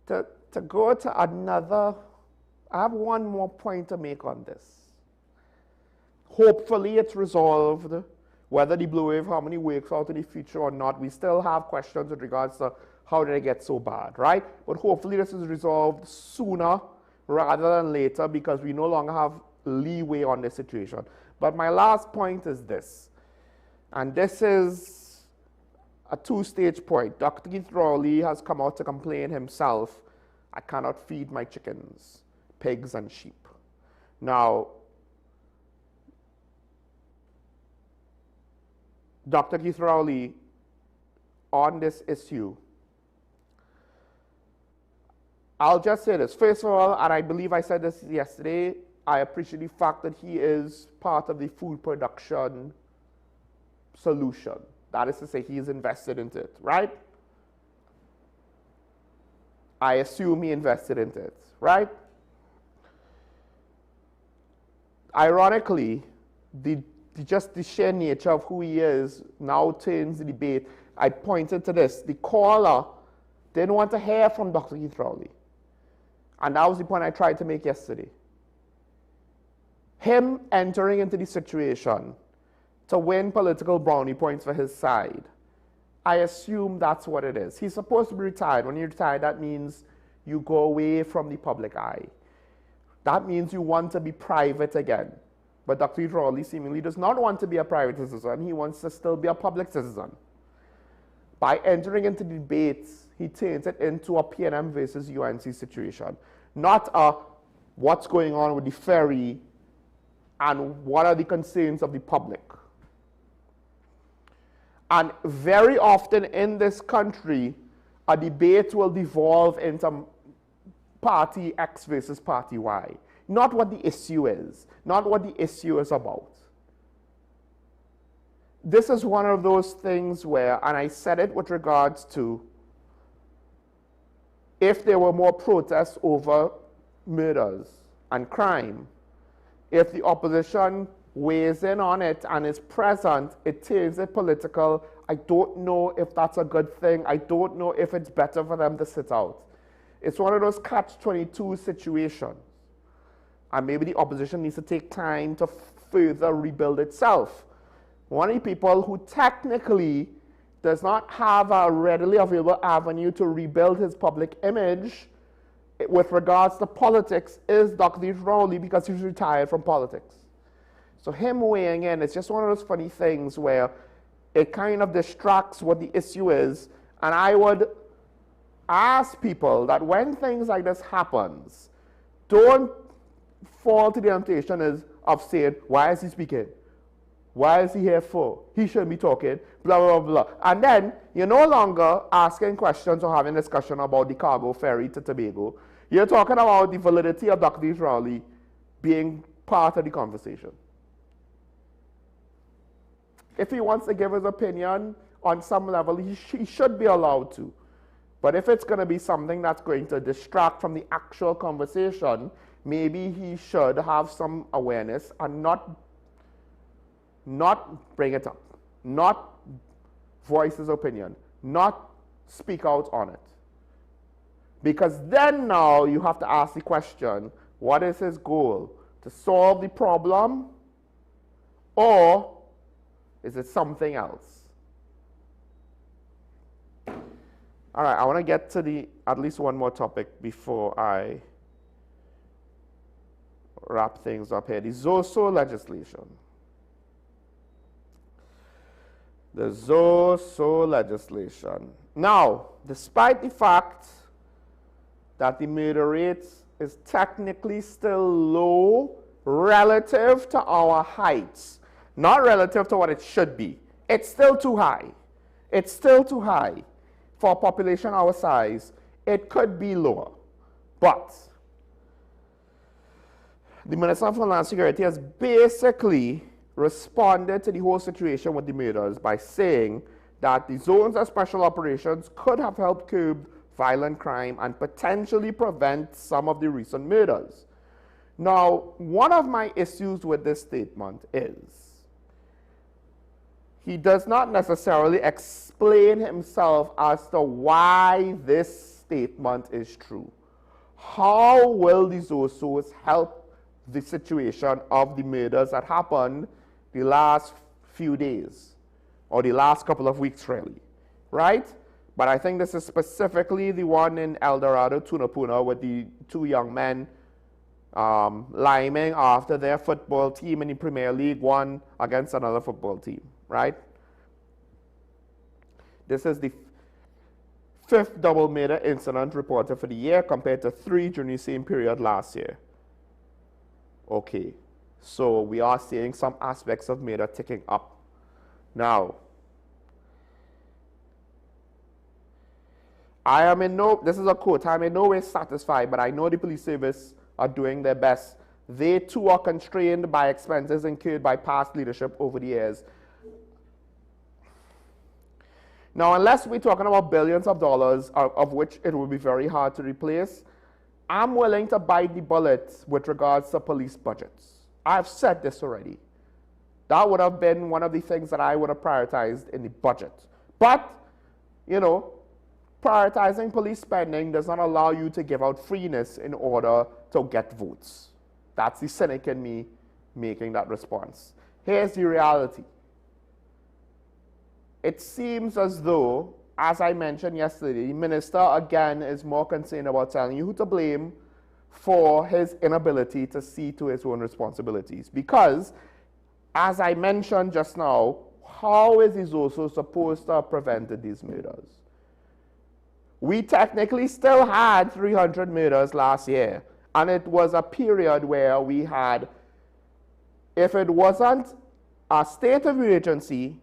to go to another, I have one more point to make on this. Hopefully it's resolved. Whether the Blue Wave Harmony works out in the future or not, we still have questions with regards to how did it get so bad, right? But hopefully this is resolved sooner rather than later because we no longer have leeway on this situation. But my last point is this, and this is a two-stage point. Dr. Keith Rowley has come out to complain himself, I cannot feed my chickens, pigs and sheep. Now, Dr. Keith Rowley, on this issue, I'll just say this. First of all, and I believe I said this yesterday, I appreciate the fact that he is part of the food production solution. That is to say, he is invested into it, right? I assume he invested into it, right? Ironically, just the sheer nature of who he is now turns the debate. I pointed to this. The caller didn't want to hear from Dr. Keith Rowley. And that was the point I tried to make yesterday. Him entering into the situation to win political brownie points for his side, I assume that's what it is. He's supposed to be retired. When you're retired, that means you go away from the public eye. That means you want to be private again. But Dr. Keith Rowley seemingly does not want to be a private citizen. He wants to still be a public citizen. By entering into debates, he turns it into a PNM versus UNC situation. Not a what's going on with the ferry and what are the concerns of the public. And very often in this country, a debate will devolve into party X versus party Y. Not what the issue is, not what the issue is about. This is one of those things where, and I said it with regards to if there were more protests over murders and crime, if the opposition weighs in on it and is present, it turns it political. I don't know if that's a good thing. I don't know if it's better for them to sit out. It's one of those catch-22 situations. And maybe the opposition needs to take time to further rebuild itself. One of the people who technically does not have a readily available avenue to rebuild his public image with regards to politics is Dr. Keith Rowley because he's retired from politics. So him weighing in, it's just one of those funny things where it kind of distracts what the issue is. And I would ask people that when things like this happens, don't fall to the temptation of saying, why is he speaking? Why is he here for? He shouldn't be talking, blah, blah, blah. And then you're no longer asking questions or having discussion about the cargo ferry to Tobago. You're talking about the validity of Dr. Rowley being part of the conversation. If he wants to give his opinion on some level, he should be allowed to. But if it's going to be something that's going to distract from the actual conversation, maybe he should have some awareness and not bring it up, not voice his opinion, not speak out on it. Because then now you have to ask the question, what is his goal? To solve the problem, or is it something else? All right, I want to get to at least one more topic before I wrap things up here. The ZOSO legislation. The ZOSO legislation. Now, despite the fact that the murder rate is technically still low relative to our heights, not relative to what it should be. It's still too high. It's still too high. For a population our size, it could be lower. But the Minister of Homeland Security has basically responded to the whole situation with the murders by saying that the zones of special operations could have helped curb violent crime and potentially prevent some of the recent murders. Now, one of my issues with this statement is he does not necessarily explain himself as to why this statement is true. How will the ZOSOs help the situation of the murders that happened the last few days, or the last couple of weeks really, right? But I think this is specifically the one in El Dorado, Tunapuna, with the two young men liming after their football team in the Premier League won against another football team, right? This is the 5th double murder incident reported for the year compared to 3 during the same period last year. Okay, so we are seeing some aspects of murder ticking up. Now, this is a quote, I am in no way satisfied, but I know the police service are doing their best. They too are constrained by expenses incurred by past leadership over the years. Now, unless we're talking about billions of dollars, of which it will be very hard to replace, I'm willing to bite the bullet with regards to police budgets. I've said this already. That would have been one of the things that I would have prioritized in the budget. But, you know, prioritizing police spending does not allow you to give out freeness in order to get votes. That's the cynic in me making that response. Here's the reality. It seems as though, as I mentioned yesterday, the minister again is more concerned about telling you who to blame for his inability to see to his own responsibilities. Because, as I mentioned just now, how is he also supposed to have prevented these murders? We technically still had 300 murders last year, and it was a period where we had, if it wasn't a state of emergency,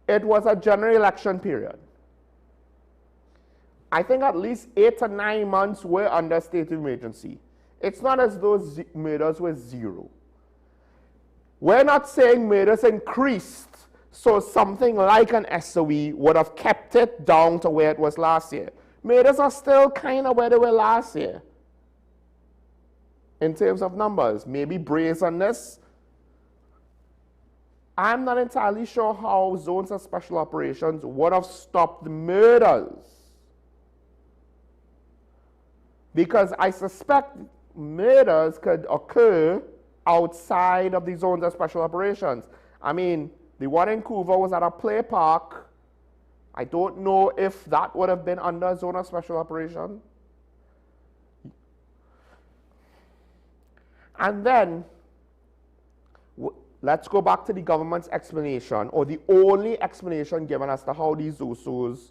it was a general election period. I think at least 8 to 9 months were under state of emergency. It's not as though murders were zero. We're not saying murders increased, so something like an SOE would have kept it down to where it was last year. Murders are still kind of where they were last year in terms of numbers. Maybe brazenness. I'm not entirely sure how zones of special operations would have stopped the murders, because I suspect murders could occur outside of the zones of special operations. I mean, the one in Couva was at a play park. I don't know if that would have been under a zone of special operation. And then, let's go back to the government's explanation, or the only explanation given as to how these ZOSOs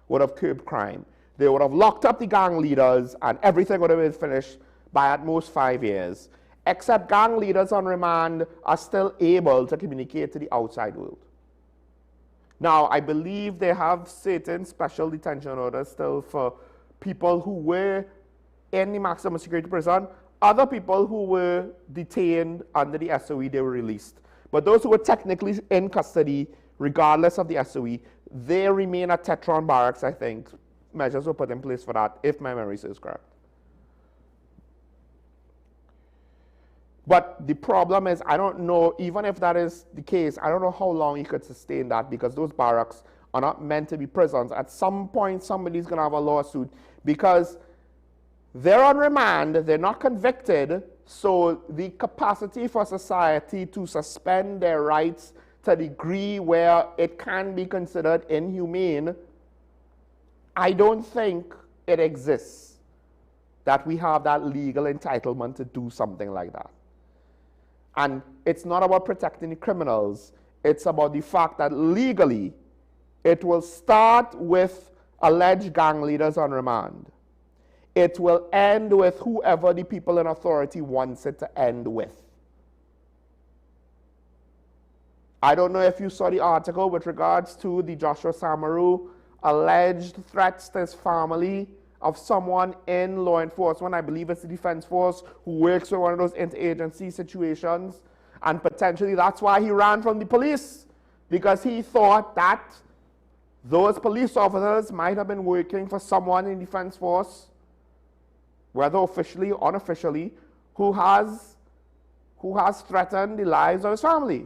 would have curbed crime. They would have locked up the gang leaders and everything would have been finished by at most 5 years. except gang leaders on remand are still able to communicate to the outside world. Now, I believe they have certain special detention orders still for people who were in the maximum security prison. Other people who were detained under the SOE, they were released. But those who were technically in custody, regardless of the SOE, they remain at Tetron Barracks, I think. Measures were put in place for that, if my memory serves correct. But the problem is, I don't know, even if that is the case, I don't know how long you could sustain that, because those barracks are not meant to be prisons. At some point, somebody's going to have a lawsuit, because they're on remand, they're not convicted, so the capacity for society to suspend their rights to the degree where it can be considered inhumane, I don't think it exists, that we have that legal entitlement to do something like that. And it's not about protecting the criminals, it's about the fact that legally, it will start with alleged gang leaders on remand. It will end with whoever the people in authority wants it to end with. I don't know if you saw the article with regards to the Joshua Samaru alleged threats to his family of someone in law enforcement, I believe it's the defense force, who works with one of those interagency situations, and potentially that's why he ran from the police, because he thought that those police officers might have been working for someone in the defense force, whether officially or unofficially, who has threatened the lives of his family.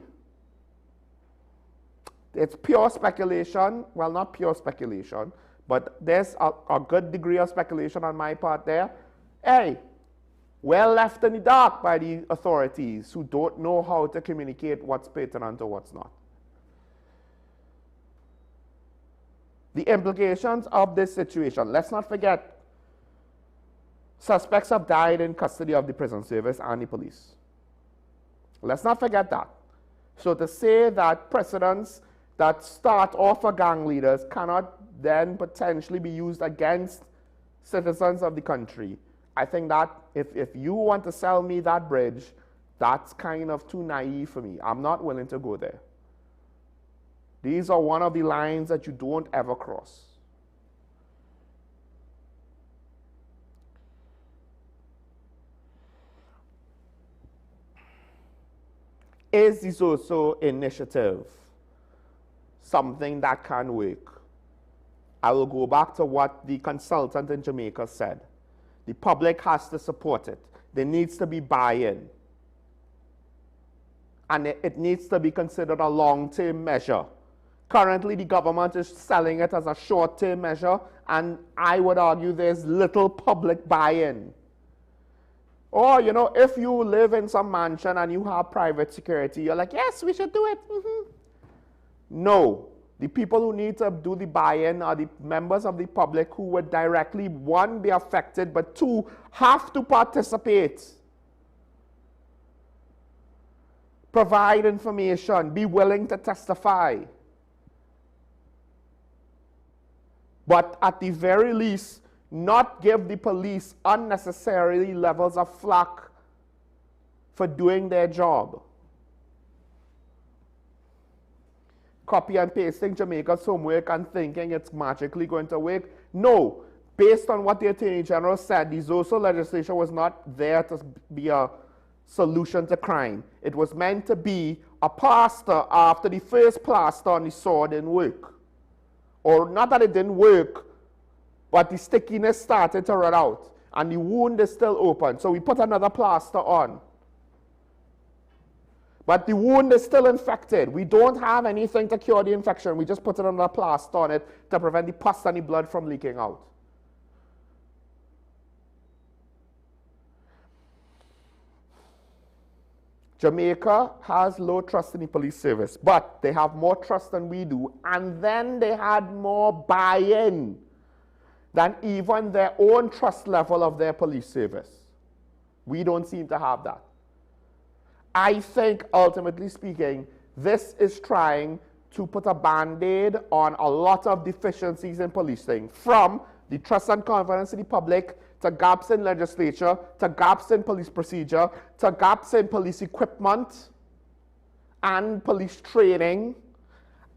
It's pure speculation. Well, not pure speculation, but there's a good degree of speculation on my part there. Hey, well left in the dark by the authorities who don't know how to communicate what's pertinent or what's not. The implications of this situation, let's not forget, suspects have died in custody of the prison service and the police. Let's not forget that. So to say that precedents that start off for gang leaders cannot then potentially be used against citizens of the country, I think that if you want to sell me that bridge, that's kind of too naive for me. I'm not willing to go there. These are one of the lines that you don't ever cross. Is the SOSO initiative something that can work? I will go back to what the consultant in Jamaica said. The public has to support it. There needs to be buy-in. And it needs to be considered a long-term measure. Currently, the government is selling it as a short-term measure, and I would argue there's little public buy-in. Or, you know, if you live in some mansion and you have private security, you're like, yes, we should do it. No. The people who need to do the buy-in are the members of the public who would directly, one, be affected, but two, have to participate. Provide information, be willing to testify. But at the very least, not give the police unnecessarily levels of flack for doing their job. Copy and pasting Jamaica's homework and thinking it's magically going to work. No, based on what the Attorney General said, the ZOSO legislation was not there to be a solution to crime. It was meant to be a plaster after the first plaster on the sword didn't work. Or not that it didn't work, but the stickiness started to run out and the wound is still open. So we put another plaster on. But the wound is still infected. We don't have anything to cure the infection. We just put another plaster on it to prevent the pus and the blood from leaking out. Jamaica has low trust in the police service, but they have more trust than we do, and then they had more buy-in than even their own trust level of their police service. We don't seem to have that. I think, ultimately speaking, this is trying to put a band-aid on a lot of deficiencies in policing, from the trust and confidence in the public to gaps in legislature, to gaps in police procedure, to gaps in police equipment and police training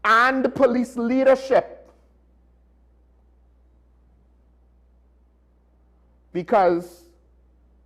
and police leadership. Because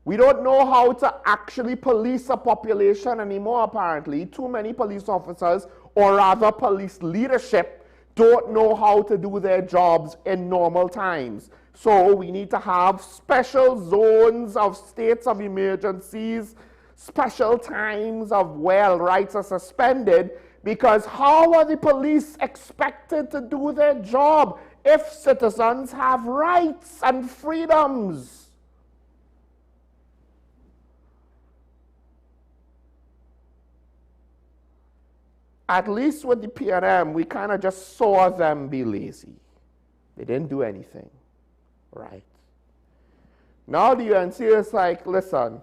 we don't know how to actually police a population anymore, apparently. Too many police officers, or rather police leadership, don't know how to do their jobs in normal times. So we need to have special zones of states of emergencies, special times of where rights are suspended, because how are the police expected to do their job if citizens have rights and freedoms? At least with the PNM, we kind of just saw them be lazy. They didn't do anything, right? Now the UNC is like, listen,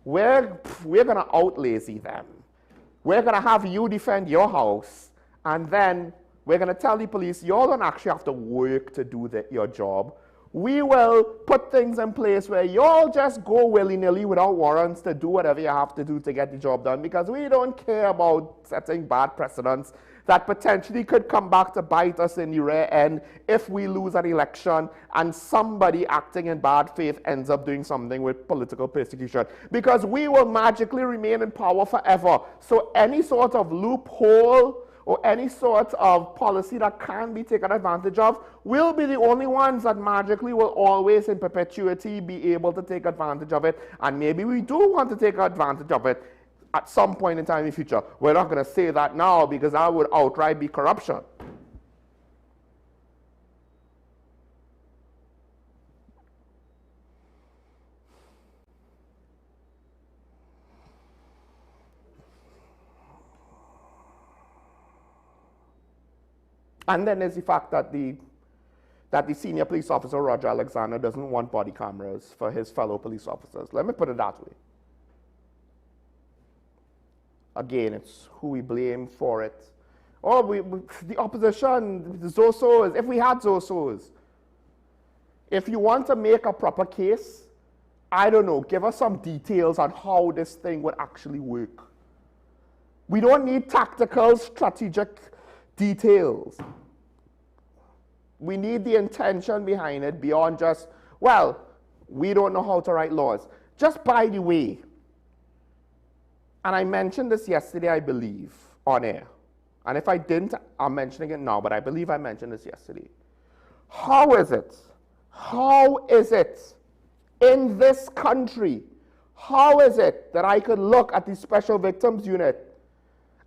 we're going to out-lazy them. We're going to have you defend your house, and then we're going to tell the police, you all don't actually have to work to do your job. We will put things in place where you all just go willy-nilly without warrants to do whatever you have to do to get the job done, because we don't care about setting bad precedents that potentially could come back to bite us in the rear end if we lose an election and somebody acting in bad faith ends up doing something with political persecution. Because we will magically remain in power forever. So any sort of loophole or any sort of policy that can be taken advantage of will be the only ones that magically will always in perpetuity be able to take advantage of it. And maybe we do want to take advantage of it at some point in time in the future. We're not going to say that now because that would outright be corruption. And then there's the fact that the senior police officer, Roger Alexander, doesn't want body cameras for his fellow police officers. Let me put it that way. Again, it's who we blame for it. Oh, the opposition, the Zosos, if we had Zosos. If you want to make a proper case, I don't know, give us some details on how this thing would actually work. We don't need tactical, strategic details. We need the intention behind it beyond just, well, we don't know how to write laws. Just by the way, and I mentioned this yesterday, I believe, on air. And if I didn't, I'm mentioning it now, but I believe I mentioned this yesterday. How is it in this country, how is it that I could look at the Special Victims Unit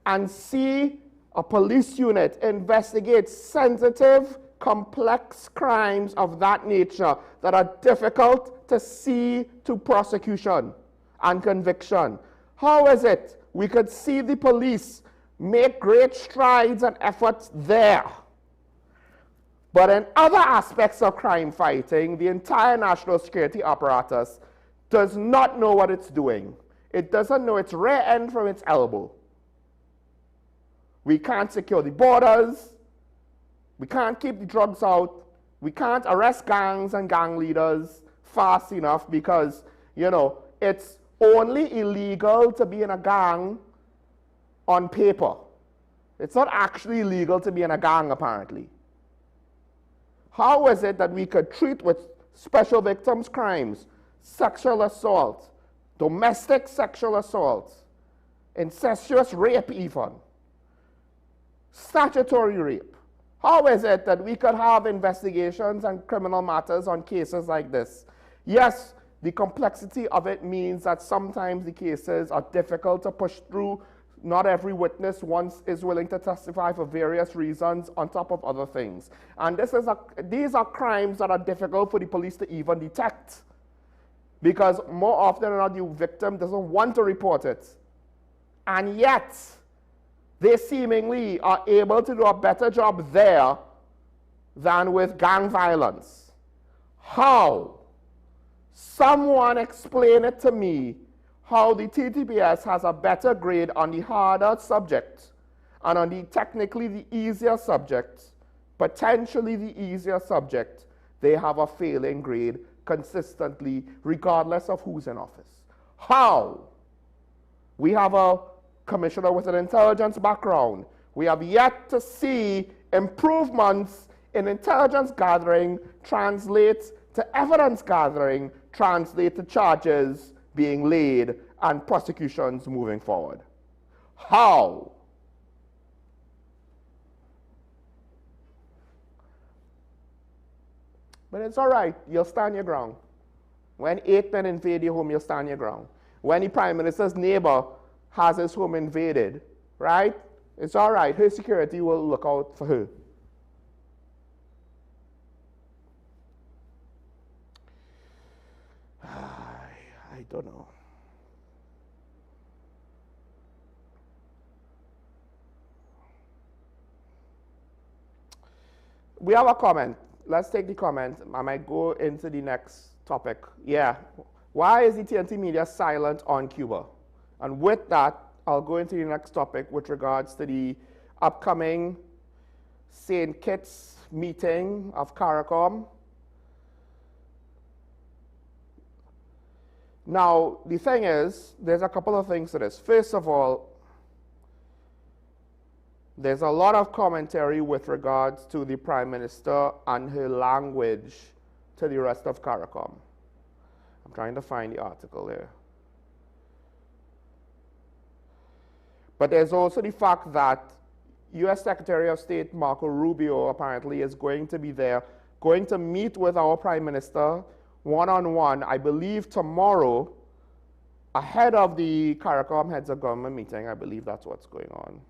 and see a police unit investigate sensitive, complex crimes of that nature that are difficult to see to prosecution and conviction? How is it we could see the police make great strides and efforts there, but in other aspects of crime fighting, the entire national security apparatus does not know what it's doing? It doesn't know its rear end from its elbow. We can't secure the borders. We can't keep the drugs out. We can't arrest gangs and gang leaders fast enough because, you know, it's only illegal to be in a gang on paper. It's not actually illegal to be in a gang, apparently. How is it that we could treat with special victims crimes, sexual assault, domestic sexual assault, incestuous rape even, statutory rape? How is it that we could have investigations and criminal matters on cases like this? Yes, the complexity of it means that sometimes the cases are difficult to push through. Not every witness is willing to testify for various reasons on top of other things. And these are crimes that are difficult for the police to even detect, because more often than not the victim doesn't want to report it. And yet, they seemingly are able to do a better job there than with gang violence. How? Someone explain it to me, how the TTPS has a better grade on the harder subject and on the technically the easier subject, potentially the easier subject, they have a failing grade consistently, regardless of who's in office. How? We have a commissioner with an intelligence background. We have yet to see improvements in intelligence gathering translate to evidence gathering, translate to charges being laid and prosecutions moving forward. How? But it's all right. You'll stand your ground. When 8 men invade your home, you'll stand your ground. When the Prime Minister's neighbor has his home invaded, right? It's all right. Her security will look out for her. I don't know. We have a comment. Let's take the comment. I might go into the next topic. Yeah. Why is the TNT media silent on Cuba? And with that, I'll go into the next topic with regards to the upcoming St. Kitts meeting of CARICOM. Now, the thing is, there's a couple of things to this. First of all, there's a lot of commentary with regards to the Prime Minister and her language to the rest of CARICOM. I'm trying to find the article there. But there's also the fact that U.S. Secretary of State Marco Rubio apparently is going to be there, going to meet with our Prime Minister one-on-one, I believe tomorrow, ahead of the CARICOM Heads of Government meeting. I believe that's what's going on.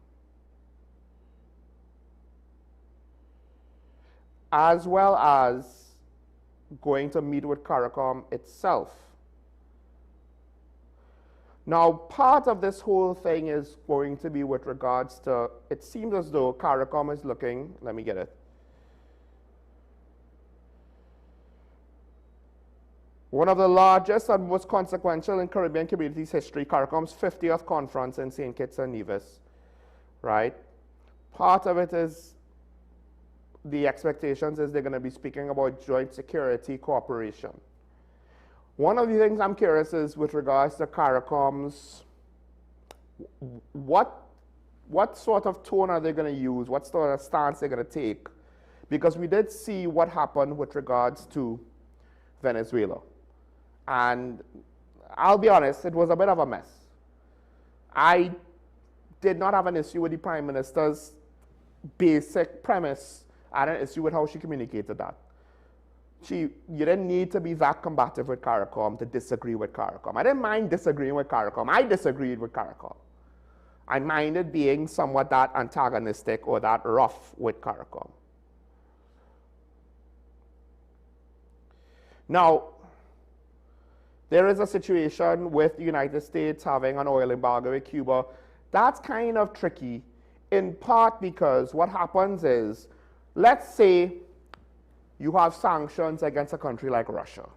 As well as going to meet with CARICOM itself. Now, part of this whole thing is going to be with regards to, it seems as though CARICOM is looking, let me get it. One of the largest and most consequential in Caribbean communities history, CARICOM's 50th conference in St. Kitts and Nevis, right? Part of it is, the expectations is they're going to be speaking about joint security cooperation. One of the things I'm curious is with regards to CARICOM's, what sort of tone are they going to use? What sort of stance they're going to take? Because we did see what happened with regards to Venezuela. And I'll be honest, it was a bit of a mess. I did not have an issue with the Prime Minister's basic premise. I had an issue with how she communicated that. You didn't need to be that combative with CARICOM to disagree with CARICOM. I didn't mind disagreeing with CARICOM. I disagreed with CARICOM. I minded being somewhat that antagonistic or that rough with CARICOM. Now, there is a situation with the United States having an oil embargo with Cuba. That's kind of tricky, in part because what happens is, let's say you have sanctions against a country like Russia,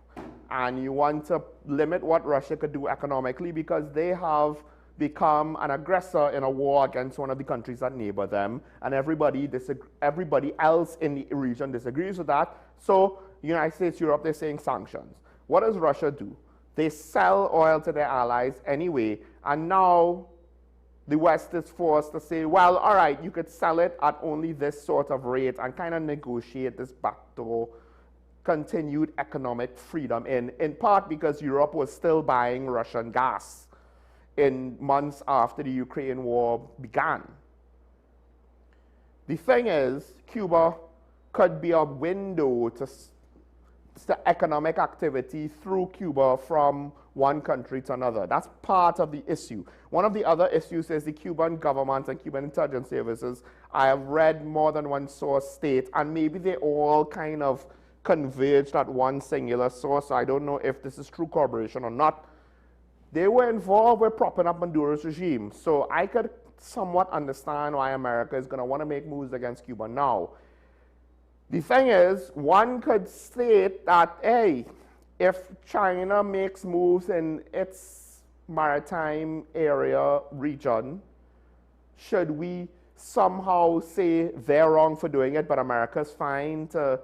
and you want to limit what Russia could do economically because they have become an aggressor in a war against one of the countries that neighbor them, and everybody else in the region disagrees with that. So United States, Europe, they're saying sanctions. What does Russia do? They sell oil to their allies anyway, and now the West is forced to say, well, all right, you could sell it at only this sort of rate and kind of negotiate this backdoor continued economic freedom in part because Europe was still buying Russian gas in months after the Ukraine war began. The thing is, Cuba could be a window to economic activity through Cuba from one country to another. That's part of the issue. One of the other issues is the Cuban government and Cuban intelligence services. I have read more than one source state, and maybe they all kind of converged at one singular source. I don't know if this is true corroboration or not. They were involved with propping up Maduro's regime. So I could somewhat understand why America is going to want to make moves against Cuba now. The thing is, one could state that, hey, if China makes moves in its maritime area region, should we somehow say they're wrong for doing it, but America's fine to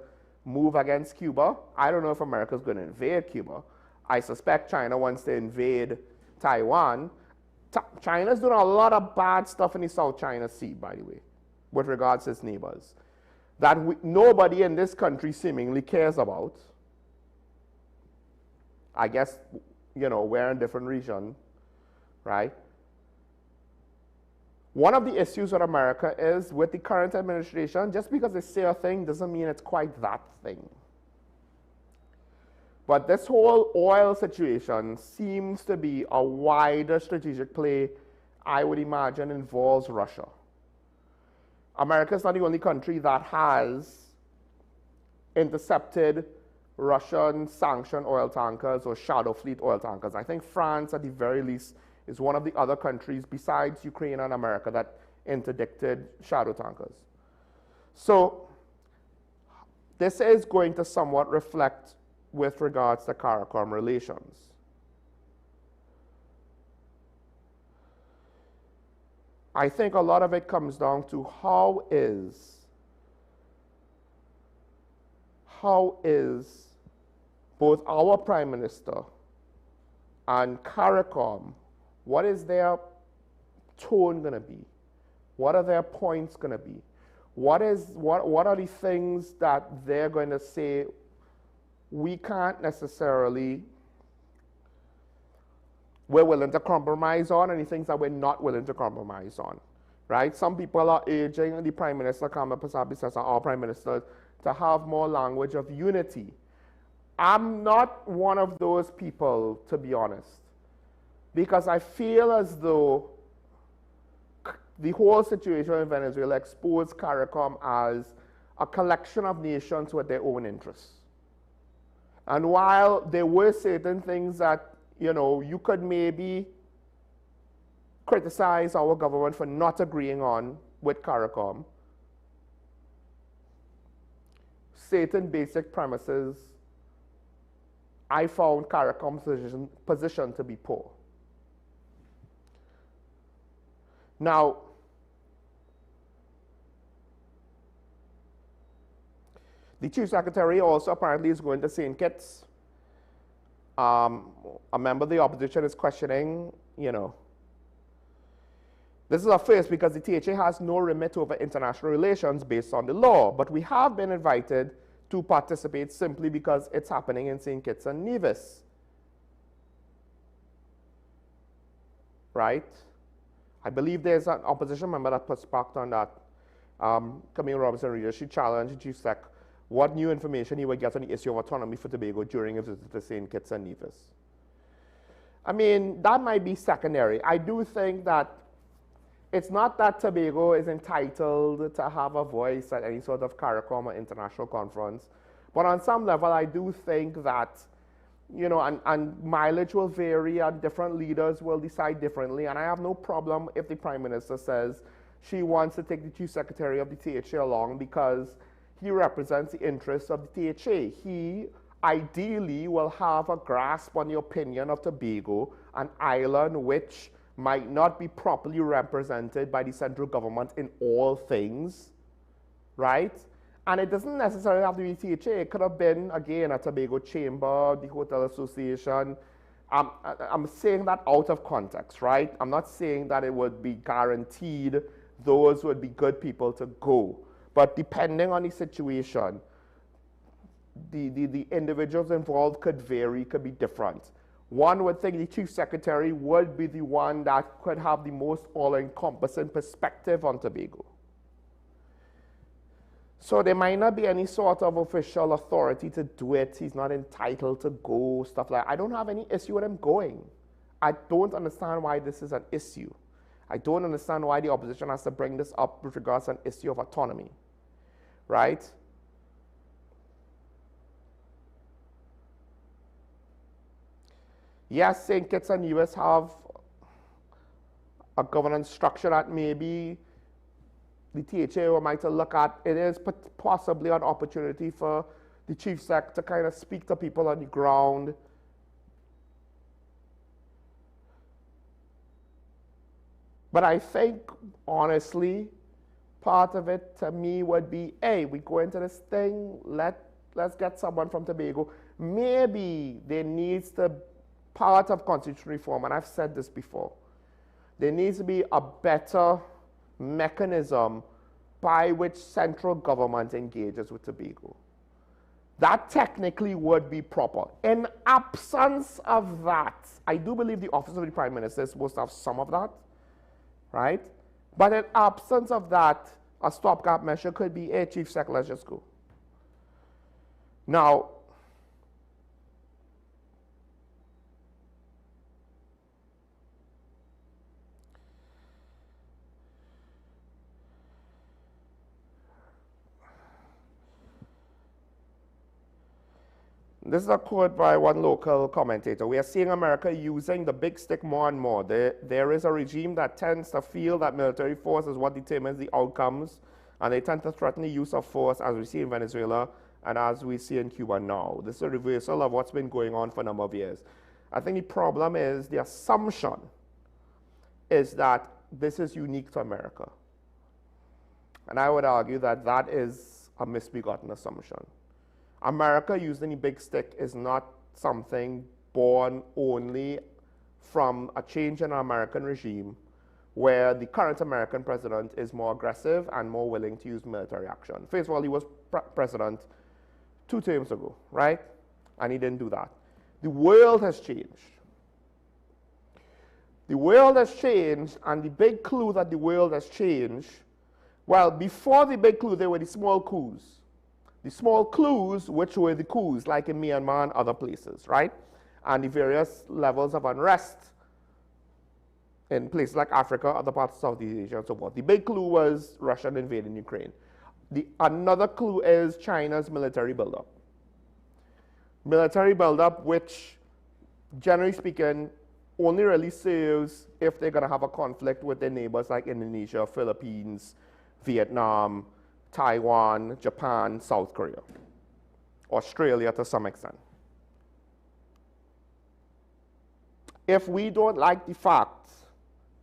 move against Cuba. I don't know if America's going to invade Cuba. I suspect China wants to invade Taiwan. China's doing a lot of bad stuff in the South China Sea, by the way, with regards to its neighbors, that nobody in this country seemingly cares about. I guess, you know, we're in a different region, right? One of the issues with America is with the current administration, just because they say a thing doesn't mean it's quite that thing. But this whole oil situation seems to be a wider strategic play, I would imagine, involves Russia. America is not the only country that has intercepted Russian sanctioned oil tankers or shadow fleet oil tankers. I think France, at the very least, is one of the other countries besides Ukraine and America that interdicted shadow tankers. So this is going to somewhat reflect with regards to CARICOM relations. I think a lot of it comes down to how is both our Prime Minister and CARICOM, what is their tone going to be? What are their points going to be? What are the things that they're going to say we can't necessarily, we're willing to compromise on, and the things that we're not willing to compromise on, right? Some people are urging the Prime Minister, Kama Pasabi says, our Prime Minister, to have more language of unity. I'm not one of those people, to be honest, because I feel as though the whole situation in Venezuela exposed CARICOM as a collection of nations with their own interests. And while there were certain things that, you know, you could maybe criticize our government for not agreeing on with CARICOM, certain basic premises, I found CARICOM's position to be poor. Now, the Chief Secretary also apparently is going to St. Kitts. A member of the opposition is questioning, you know, this is a first because the THA has no remit over international relations based on the law, but we have been invited to participate simply because it's happening in St. Kitts and Nevis. Right? I believe there's an opposition member that put sparked on that. Camille Robinson-Reeder, she challenged the Chief Sec what new information he would get on the issue of autonomy for Tobago during a visit to St. Kitts and Nevis. I mean, that might be secondary. I do think that it's not that Tobago is entitled to have a voice at any sort of CARICOM or international conference, but on some level I do think that, you know, and mileage will vary and different leaders will decide differently, and I have no problem if the Prime Minister says she wants to take the Chief Secretary of the THA along because he represents the interests of the THA. He ideally will have a grasp on the opinion of Tobago, an island which might not be properly represented by the central government in all things, right? And it doesn't necessarily have to be THA. It could have been, again, a Tobago Chamber, the Hotel Association. I'm saying that out of context, right? I'm not saying that it would be guaranteed those would be good people to go. But depending on the situation, the individuals involved could vary, could be different. One would think the Chief Secretary would be the one that could have the most all-encompassing perspective on Tobago. So there might not be any sort of official authority to do it. He's not entitled to go, stuff like that. I don't have any issue with him going. I don't understand why this is an issue. I don't understand why the opposition has to bring this up with regards to an issue of autonomy, right? Yes, St. Kitts and Nevis have a governance structure that maybe the THA might look at. It is possibly an opportunity for the Chief Sec to kind of speak to people on the ground. But I think, honestly, part of it to me would be, hey, we go into this thing, let let's get someone from Tobago. Maybe there needs to, part of constitutional reform, and I've said this before, there needs to be a better mechanism by which central government engages with Tobago. That technically would be proper. In absence of that, I do believe the Office of the Prime Minister is supposed to have some of that, right? But in absence of that, a stopgap measure could be, hey, Chief Sec, let's just go. Now, this is a quote by one local commentator. We are seeing America using the big stick more and more. There is a regime that tends to feel that military force is what determines the outcomes, and they tend to threaten the use of force, as we see in Venezuela and as we see in Cuba now. This is a reversal of what's been going on for a number of years. I think the problem is the assumption is that this is unique to America. And I would argue that that is a misbegotten assumption. America using the big stick is not something born only from a change in our American regime where the current American president is more aggressive and more willing to use military action. First of all, he was president 2 terms ago, right? And he didn't do that. The world has changed. The world has changed, and the big clue that the world has changed, well, before the big clue, there were the small coups. The small clues, which were the coups, like in Myanmar and other places, right? And the various levels of unrest in places like Africa, other parts of Southeast Asia, and so forth. The big clue was Russia invading Ukraine. Another clue is China's military buildup. Military buildup, which, generally speaking, only really serves if they're going to have a conflict with their neighbors like Indonesia, Philippines, Vietnam, Taiwan, Japan, South Korea, Australia to some extent. If we don't like the fact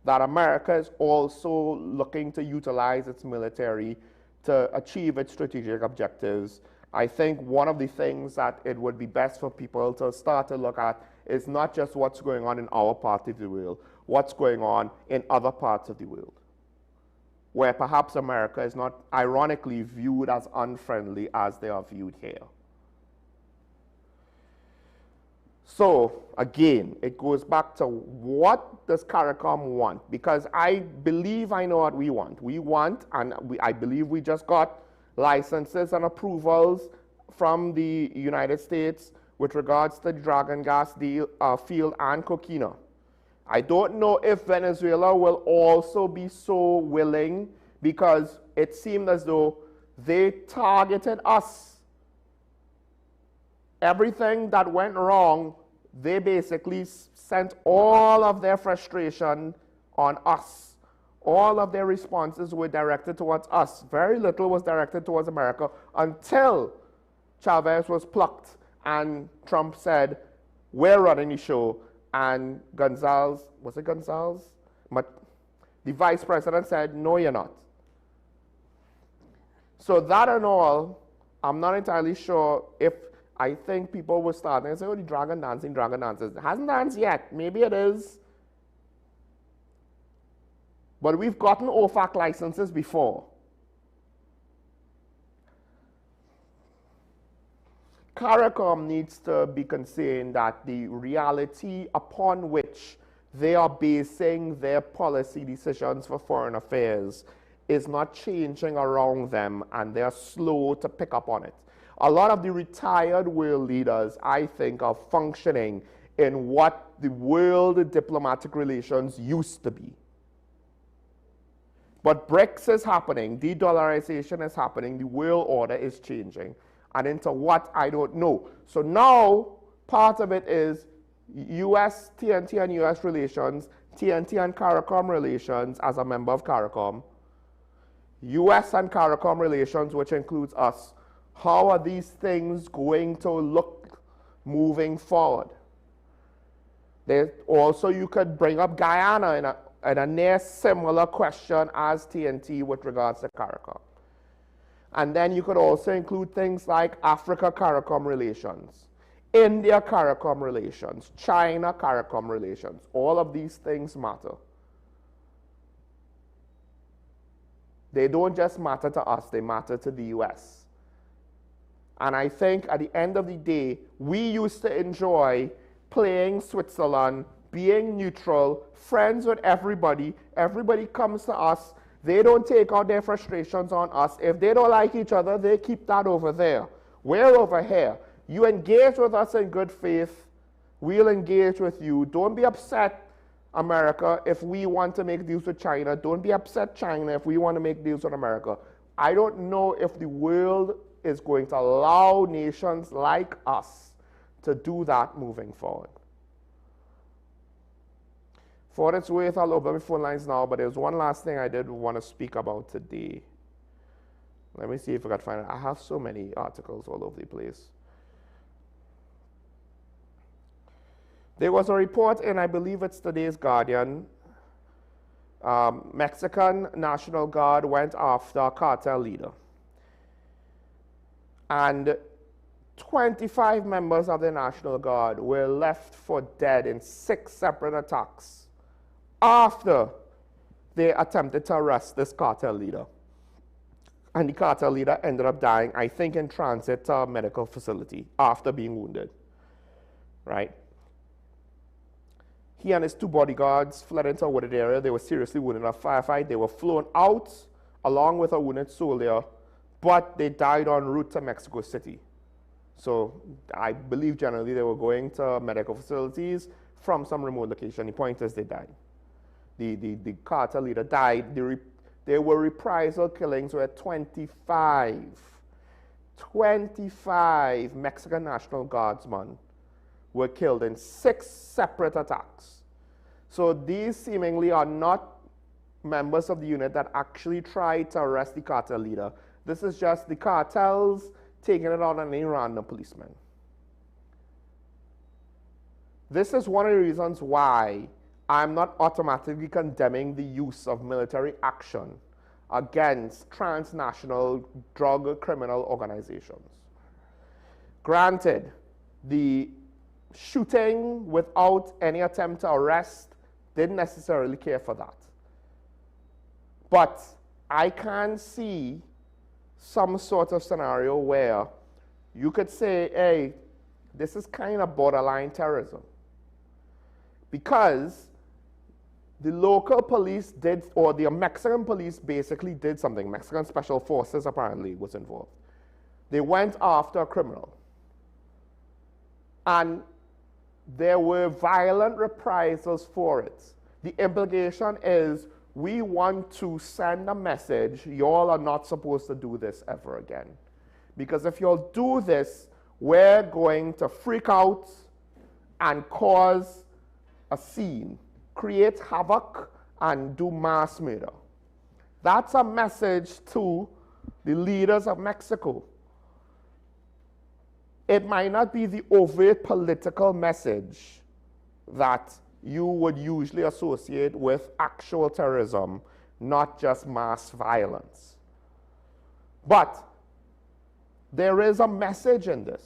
that America is also looking to utilize its military to achieve its strategic objectives, I think one of the things that it would be best for people to start to look at is not just what's going on in our part of the world, what's going on in other parts of the world, where perhaps America is not ironically viewed as unfriendly as they are viewed here. So, again, it goes back to what does CARICOM want? Because I believe I know what we want. We want, and I believe we just got licenses and approvals from the United States with regards to the Dragon Gas deal, field and Coquina. I don't know if Venezuela will also be so willing, because it seemed as though they targeted us. Everything that went wrong, they basically sent all of their frustration on us. All of their responses were directed towards us. Very little was directed towards America until Chavez was plucked and Trump said, we're running the show. And Gonzalez, was it Gonzalez? But the vice president said, no, you're not. So that and all, I'm not entirely sure if I think people were starting to say, oh, the dragon dances. It hasn't danced yet. Maybe it is. But we've gotten OFAC licenses before. CARICOM needs to be concerned that the reality upon which they are basing their policy decisions for foreign affairs is not changing around them, and they're slow to pick up on it. A lot of the retired world leaders, I think, are functioning in what the world diplomatic relations used to be. But BRICS is happening, de-dollarization is happening, the world order is changing. And into what, I don't know. So now, part of it is US, TNT and US relations, TNT and CARICOM relations as a member of CARICOM, US and CARICOM relations, which includes us. How are these things going to look moving forward? Also, you could bring up Guyana in a near similar question as TNT with regards to CARICOM. And then you could also include things like Africa-CARICOM relations, India-CARICOM relations, China-CARICOM relations. All of these things matter. They don't just matter to us, they matter to the US. And I think at the end of the day, we used to enjoy playing Switzerland, being neutral, friends with everybody. Everybody comes to us. They don't take out their frustrations on us. If they don't like each other, they keep that over there. We're over here. You engage with us in good faith. We'll engage with you. Don't be upset, America, if we want to make deals with China. Don't be upset, China, if we want to make deals with America. I don't know if the world is going to allow nations like us to do that moving forward. For what it's worth, I'll open my phone lines now, but there's one last thing I did want to speak about today. Let me see if I can find it. I have so many articles all over the place. There was a report in, I believe it's today's Guardian. Mexican National Guard went after a cartel leader. And 25 members of the National Guard were left for dead in 6 separate attacks after they attempted to arrest this cartel leader. And the cartel leader ended up dying, I think, in transit to a medical facility after being wounded, right? He and his 2 bodyguards fled into a wooded area. They were seriously wounded in a firefight. They were flown out along with a wounded soldier, but they died en route to Mexico City. So I believe generally they were going to medical facilities from some remote location. The point is they died. The cartel leader died. There were reprisal killings where 25 Mexican National Guardsmen were killed in 6 separate attacks. So these seemingly are not members of the unit that actually tried to arrest the cartel leader. This is just the cartels taking it out on any random policeman. This is one of the reasons why I'm not automatically condemning the use of military action against transnational drug criminal organizations. Granted, the shooting without any attempt to arrest didn't necessarily care for that. But I can see some sort of scenario where you could say, hey, this is kind of borderline terrorism. Because the local police did, or the Mexican police basically did something. Mexican Special Forces apparently was involved. They went after a criminal. And there were violent reprisals for it. The implication is we want to send a message, y'all are not supposed to do this ever again. Because if y'all do this, we're going to freak out and cause a scene, create havoc, and do mass murder. That's a message to the leaders of Mexico. It might not be the overt political message that you would usually associate with actual terrorism, not just mass violence. But there is a message in this.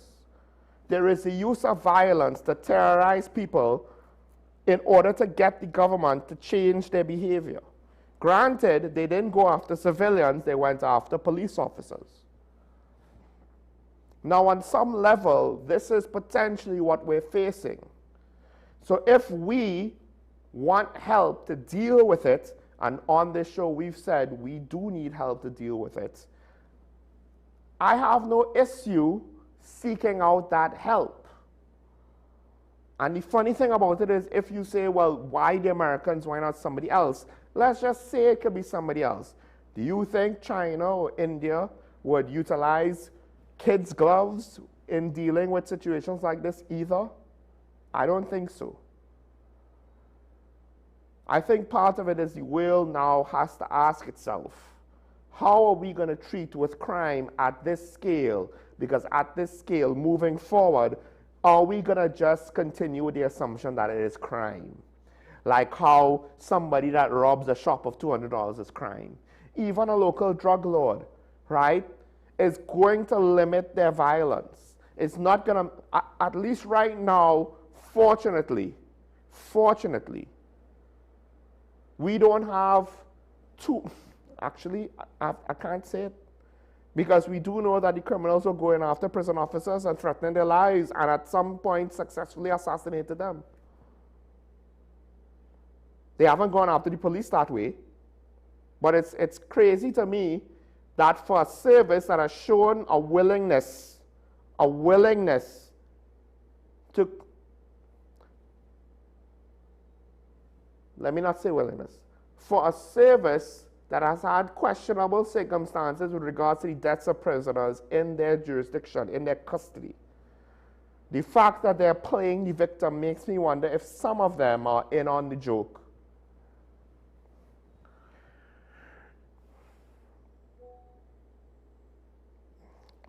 There is the use of violence to terrorize people in order to get the government to change their behavior. Granted, they didn't go after civilians, they went after police officers. Now, on some level, this is potentially what we're facing. So if we want help to deal with it, and on this show we've said we do need help to deal with it, I have no issue seeking out that help. And the funny thing about it is, if you say, well, why the Americans, why not somebody else? Let's just say it could be somebody else. Do you think China or India would utilize kids' gloves in dealing with situations like this either? I don't think so. I think part of it is the world now has to ask itself, how are we going to treat with crime at this scale? Because at this scale, moving forward, are we going to just continue with the assumption that it is crime? Like how somebody that robs a shop of $200 is crime. Even a local drug lord, right? is going to limit their violence. It's not going to, at least right now, fortunately, we don't have actually, I can't say it, because we do know that the criminals are going after prison officers and threatening their lives, and at some point successfully assassinated them. They haven't gone after the police that way, but it's crazy to me that for a service that has shown a willingness to, let me not say willingness, for a service that has had questionable circumstances with regards to the deaths of prisoners in their jurisdiction, in their custody. The fact that they're playing the victim makes me wonder if some of them are in on the joke.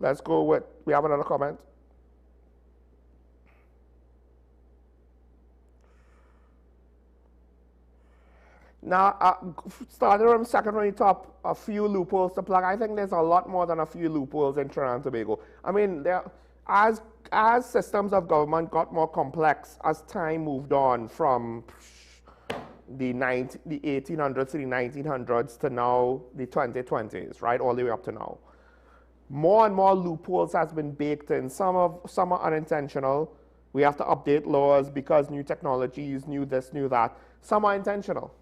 Let's go with, we have another comment. Now, starting from second from the top, a few loopholes to plug. I think there's a lot more than a few loopholes in Trinidad and Tobago. I mean, as systems of government got more complex, as time moved on from the 1800s to the 1900s to now the 2020s, right, all the way up to now, more and more loopholes has been baked in. Some are unintentional. We have to update laws because new technologies, new this, new that. Some are intentional.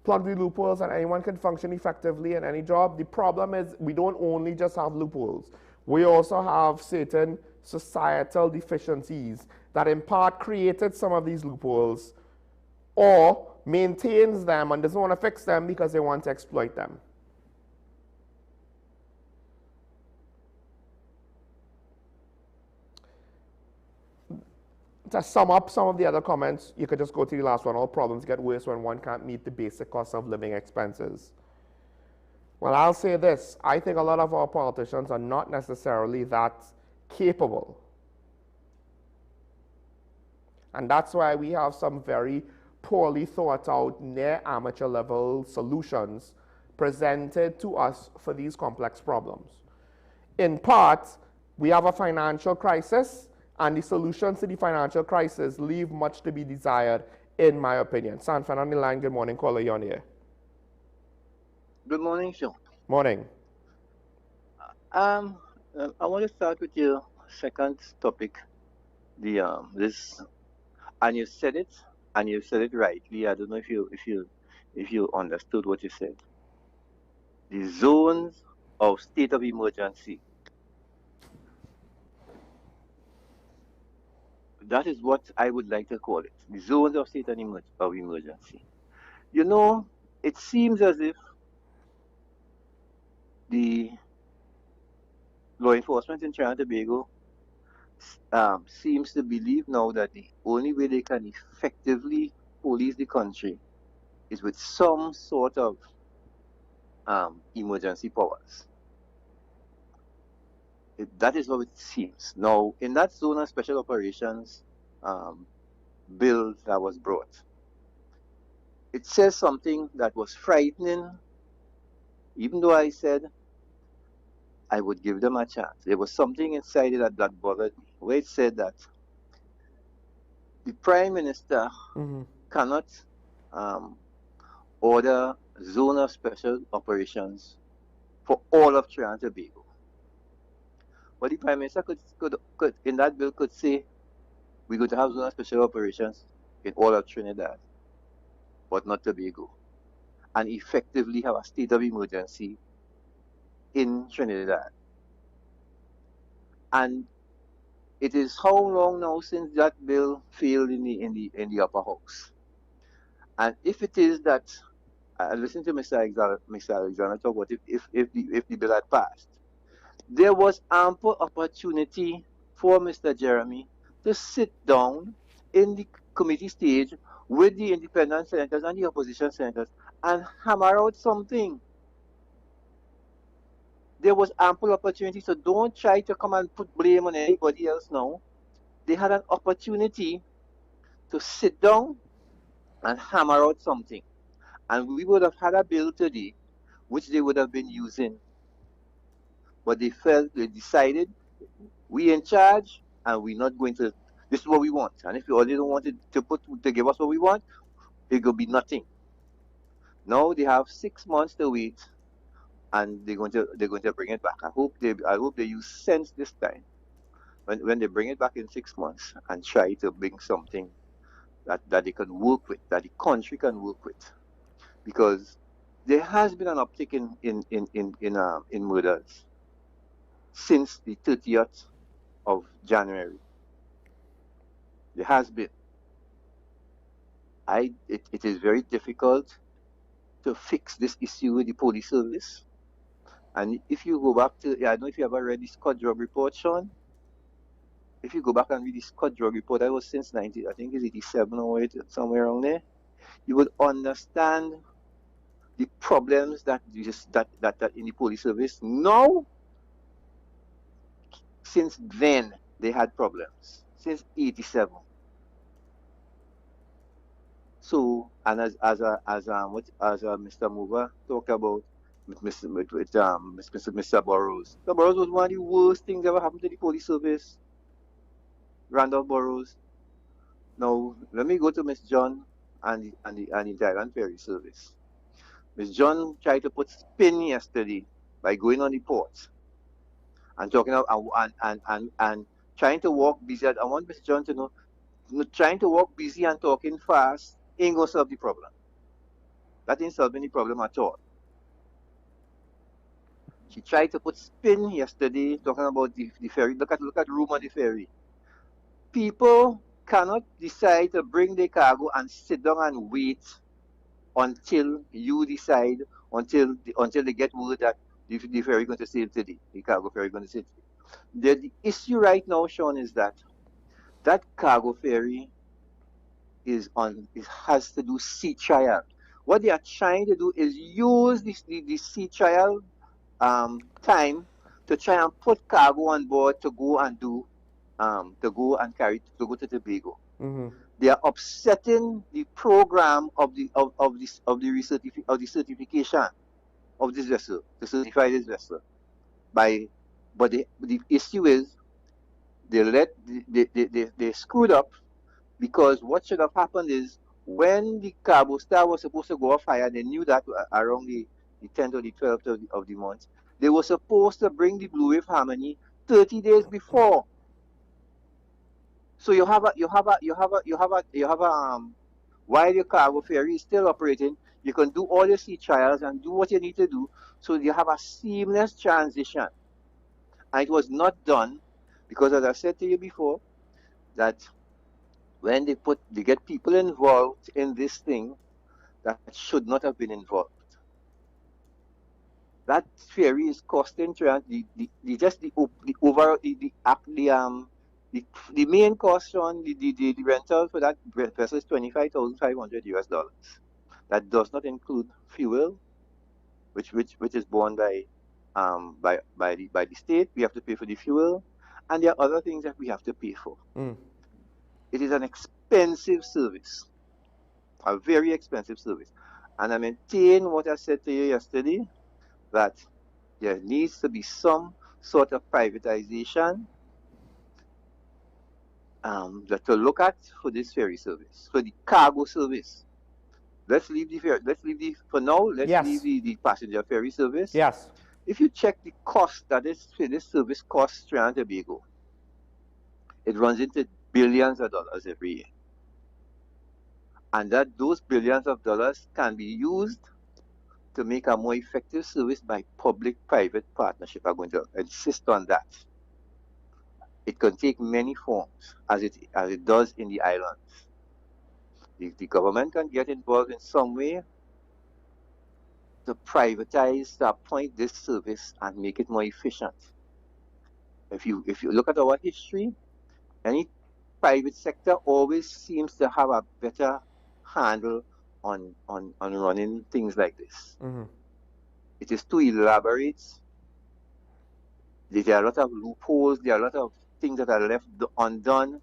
Plug the loopholes and anyone can function effectively in any job. The problem is we don't only just have loopholes. We also have certain societal deficiencies that in part created some of these loopholes or maintains them and doesn't want to fix them because they want to exploit them. To sum up some of the other comments, you could just go to the last one. All problems get worse when one can't meet the basic cost of living expenses. Well, I'll say this. I think a lot of our politicians are not necessarily that capable. And that's why we have some very poorly thought out, near amateur level solutions presented to us for these complex problems. In part, we have a financial crisis, and the solutions to the financial crisis leave much to be desired, in my opinion. Sanfan on the line, good morning. Caller, you're on here. Good morning, Phil. Morning. I want to start with your second topic, this, and you said it rightly. I don't know if you understood what you said. The zones of state of emergency. That is what I would like to call it, the zones of state of emergency. You know, it seems as if the law enforcement in Trinidad and Tobago seems to believe now that the only way they can effectively police the country is with some sort of emergency powers. That is how it seems. Now, in that zone of special operations bill that was brought, it says something that was frightening, even though I said I would give them a chance. There was something inside it that bothered me, where it said that the Prime Minister cannot order zone of special operations for all of Trinidad and Tobago. But the Prime Minister could in that bill could say, we're going to have zone of special operations in all of Trinidad, but not Tobago, and effectively have a state of emergency in Trinidad. And it is how long now since that bill failed in the upper house? And if it is that, I listened to Mr. Alexander talk about if the bill had passed, there was ample opportunity for Mr. Jeremy to sit down in the committee stage with the independent senators and the opposition senators and hammer out something. There was ample opportunity, so don't try to come and put blame on anybody else now. They had an opportunity to sit down and hammer out something. And we would have had a bill today which they would have been using but they decided, we in charge, and we're not going to. This is what we want, and if you already don't want to give us what we want, it will be nothing. Now they have 6 months to wait, and they're going to bring it back. I hope they use sense this time when they bring it back in 6 months and try to bring something that they can work with, that the country can work with, because there has been an uptick in murders since the 30th of January. There has been. It is very difficult to fix this issue with the police service. And if you go back to, I don't know if you ever read the Scott drug report, Sean. If you go back and read the Scott drug report, that was since I think it's 87 or somewhere around there, you would understand the problems that in the police service. Now, since then, they had problems. Since 87. So, and as Mr. Mover talked about with Mr. Burrows. Mr. Burrows was one of the worst things ever happened to the police service. Randolph Burrows. Now, let me go to Miss John and the Thailand Ferry Service. Miss John tried to put spin yesterday by going on the port and talking about and trying to walk busy. I want Miss John to know, trying to walk busy and talking fast ain't gonna solve the problem. That ain't solving the problem at all. She tried to put spin yesterday talking about the ferry. Look at room on the ferry. People cannot decide to bring their cargo and sit down and wait until you decide, until they get word that the ferry going to sail today, the cargo ferry going to sail today. The issue right now, Sean, is that cargo ferry has to do sea trial. What they are trying to do is use the sea trial time to try and put cargo on board to go and do to go to Tobago. Mm-hmm. They are upsetting the program of the certification of this vessel, to certify this vessel. But the issue is they screwed up, because what should have happened is when the Cabo Star was supposed to go off hire, they knew that around the 10th or the 12th of the month, they were supposed to bring the Blue Wave Harmony 30 days before. So you have while your cargo ferry is still operating, you can do all your sea trials and do what you need to do, so you have a seamless transition. And it was not done because, as I said to you before, that when they get people involved in this thing that should not have been involved. That ferry is costing the main cost on the rental for that vessel is $25,500. That does not include fuel, which is borne by the state. We have to pay for the fuel, and there are other things that we have to pay for. It is an expensive service, a very expensive service. And I maintain what I said to you yesterday, that there needs to be some sort of privatization to look at for this ferry service, for the cargo service. Let's leave the passenger ferry service. Yes. If you check the cost that this service costs Trinidad and Tobago, it runs into billions of dollars every year. And that those billions of dollars can be used to make a more effective service by public-private partnership. I'm going to insist on that. It can take many forms, as it does in the islands. The government can get involved in some way to privatize, to appoint this service and make it more efficient. If you look at our history, any private sector always seems to have a better handle on running things like this. Mm-hmm. It is too elaborate. There are a lot of loopholes. There are a lot of things that are left undone.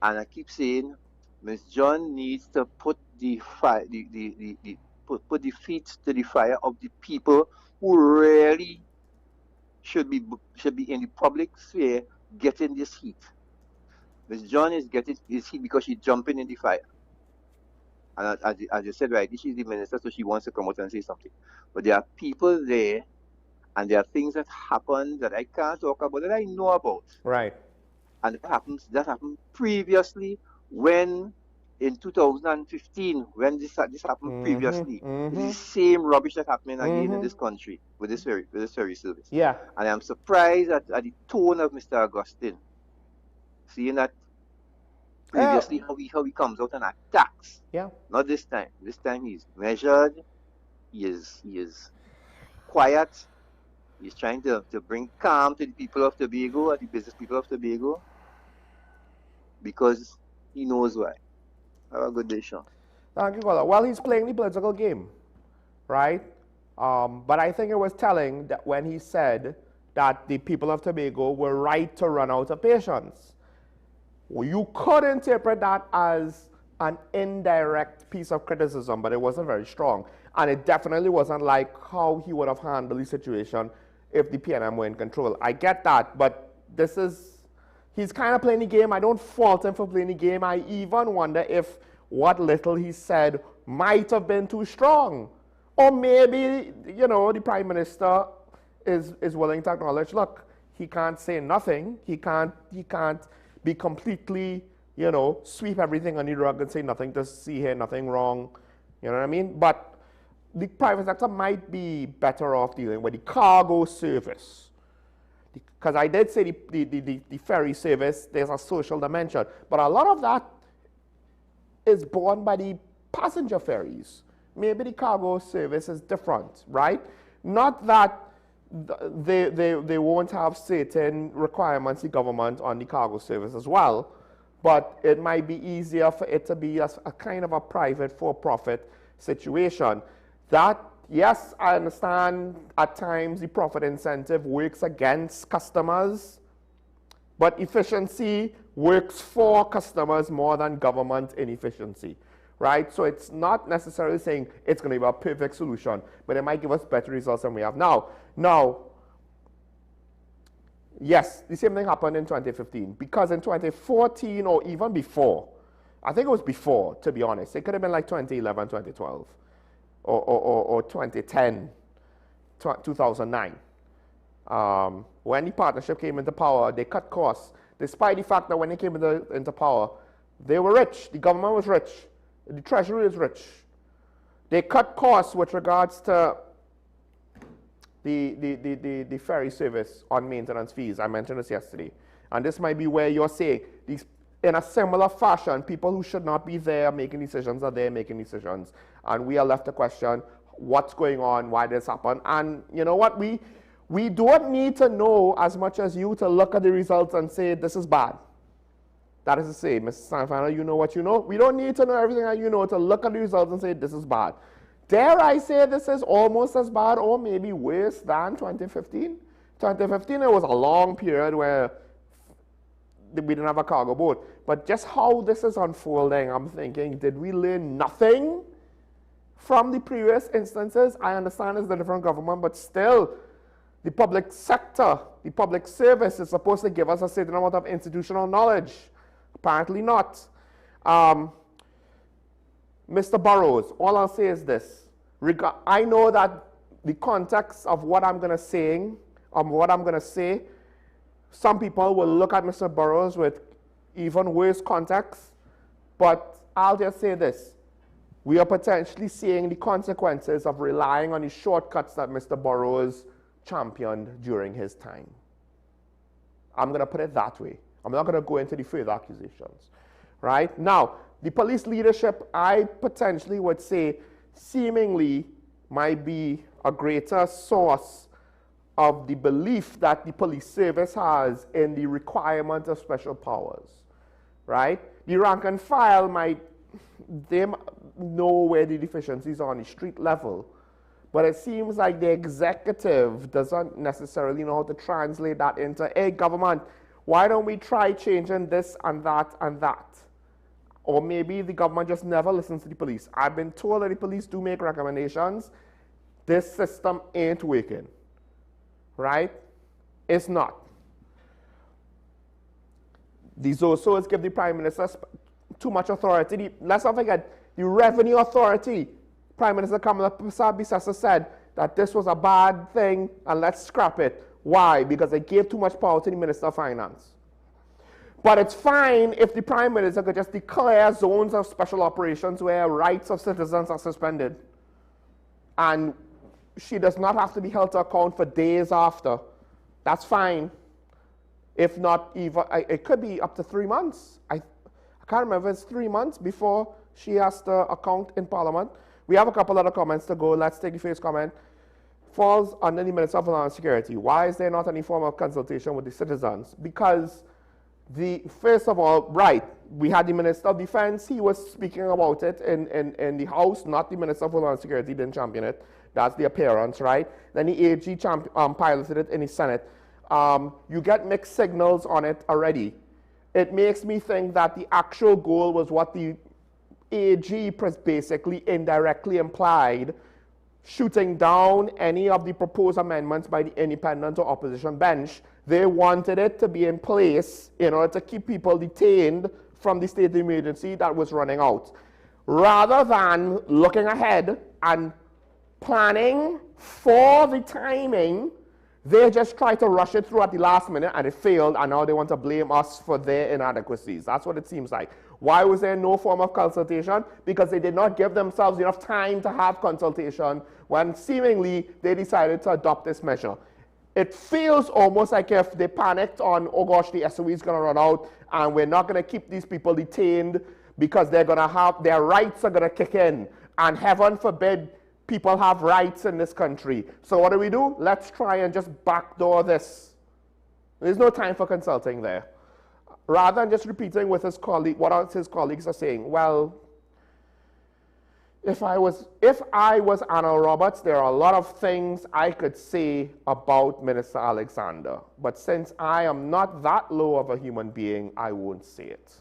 And I keep saying, Ms. John needs to put the feet to the fire of the people who really should be in the public sphere getting this heat. Ms. John is getting this heat because she's jumping in the fire. And as you said, right, she's the minister, so she wants to come out and say something. But there are people there, and there are things that happen that I can't talk about, that I know about. Right. And that happened previously when, in 2015, when this happened previously. It's the same rubbish that happening again in this country with this ferry service. Yeah. And I'm surprised at the tone of Mr. Augustine, seeing that previously how he comes out and attacks. Yeah. Not this time. This time he's measured. He is quiet. He's trying to bring calm to the people of Tobago, and the business people of Tobago, because he knows why. Have a good day, Sean. Thank you, Kola. Well, he's playing the political game, right? But I think it was telling that when he said that the people of Tobago were right to run out of patience. You could interpret that as an indirect piece of criticism, but it wasn't very strong. And it definitely wasn't like how he would have handled the situation if the PNM were in control. I get that, but he's kind of playing the game. I don't fault him for playing the game. I even wonder if what little he said might have been too strong. Or maybe, the Prime Minister is willing to acknowledge, look, he can't say nothing. He can't be completely, sweep everything on the rug and say nothing to see here, nothing wrong. You know what I mean? But the private sector might be better off dealing with the cargo service. Because I did say the ferry service, there's a social dimension. But a lot of that is borne by the passenger ferries. Maybe the cargo service is different, right? Not that they won't have certain requirements, the government, on the cargo service as well, but it might be easier for it to be a kind of a private for-profit situation. That, yes, I understand at times the profit incentive works against customers, but efficiency works for customers more than government inefficiency, right? So it's not necessarily saying it's going to be a perfect solution, but it might give us better results than we have now. Now, yes, the same thing happened in 2015, because in 2014 or even before, I think it was before, to be honest, it could have been like 2011, 2012, or 2010, 2009. When the partnership came into power, they cut costs, despite the fact that when they came into power, they were rich, the government was rich, the treasury is rich. They cut costs with regards to the ferry service on maintenance fees. I mentioned this yesterday. And this might be where you're saying, in a similar fashion, people who should not be there making decisions are there making decisions. And we are left to question what's going on, why this happened. And you know what? We don't need to know as much as you to look at the results and say, this is bad. That is to say, Mr. Sanfana, you know what you know. We don't need to know everything that you know to look at the results and say, this is bad. Dare I say this is almost as bad or maybe worse than 2015? 2015, it was a long period where we didn't have a cargo boat. But just how this is unfolding, I'm thinking, did we learn nothing from the previous instances? I understand it's a different government, but still, the public sector, the public service is supposed to give us a certain amount of institutional knowledge. Apparently not. Mr. Burrows, all I'll say is this. I know that the context of what I'm going to say, some people will look at Mr. Burrows with even worse context, but I'll just say this. We are potentially seeing the consequences of relying on the shortcuts that Mr. Burrows championed during his time. I'm going to put it that way. I'm not going to go into the further accusations. Right? Now, the police leadership, I potentially would say, seemingly might be a greater source of the belief that the police service has in the requirement of special powers. Right? The rank and file they know where the deficiencies are on the street level, but it seems like the executive doesn't necessarily know how to translate that into, hey, government, why don't we try changing this and that and that? Or maybe the government just never listens to the police. I've been told that the police do make recommendations. This system ain't working, right? It's not. These also give the Prime Minister too much authority. Let's not forget, the Revenue Authority, Prime Minister Kamala Bissassa said that this was a bad thing and let's scrap it. Why? Because they gave too much power to the Minister of Finance. But it's fine if the Prime Minister could just declare zones of special operations where rights of citizens are suspended. And she does not have to be held to account for days after. That's fine. If not even, it could be up to 3 months. I can't remember if it's 3 months before she has to account in Parliament. We have a couple other comments to go. Let's take the first comment. Falls under the Minister of Homeland Security. Why is there not any form of consultation with the citizens? Because first of all, right, we had the Minister of Defense. He was speaking about it in the House, not the Minister of Homeland Security didn't champion it. That's the appearance, right? Then the AG piloted it in the Senate. You get mixed signals on it already. It makes me think that the actual goal was what the AG basically indirectly implied, shooting down any of the proposed amendments by the independent or opposition bench. They wanted it to be in place in order to keep people detained from the state of emergency that was running out. Rather than looking ahead and planning for the timing, they just tried to rush it through at the last minute and it failed, and now they want to blame us for their inadequacies. That's what it seems like. Why was there no form of consultation? Because they did not give themselves enough time to have consultation when seemingly they decided to adopt this measure. It feels almost like if they panicked on, oh gosh, the SOE is going to run out and we're not going to keep these people detained because they're going to have, their rights are going to kick in. And heaven forbid people have rights in this country. So what do? Let's try and just backdoor this. There's no time for consulting there. Rather than just repeating with his colleague, what his colleagues are saying, well, if I was Anna Roberts, there are a lot of things I could say about Minister Alexander. But since I am not that low of a human being, I won't say it.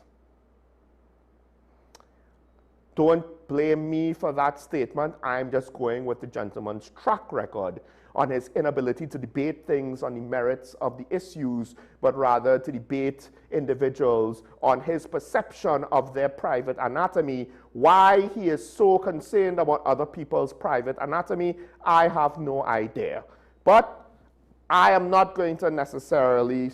Don't blame me for that statement. I'm just going with the gentleman's track record on his inability to debate things on the merits of the issues, but rather to debate individuals on his perception of their private anatomy. Why he is so concerned about other people's private anatomy, I have no idea. But I am not going to necessarily,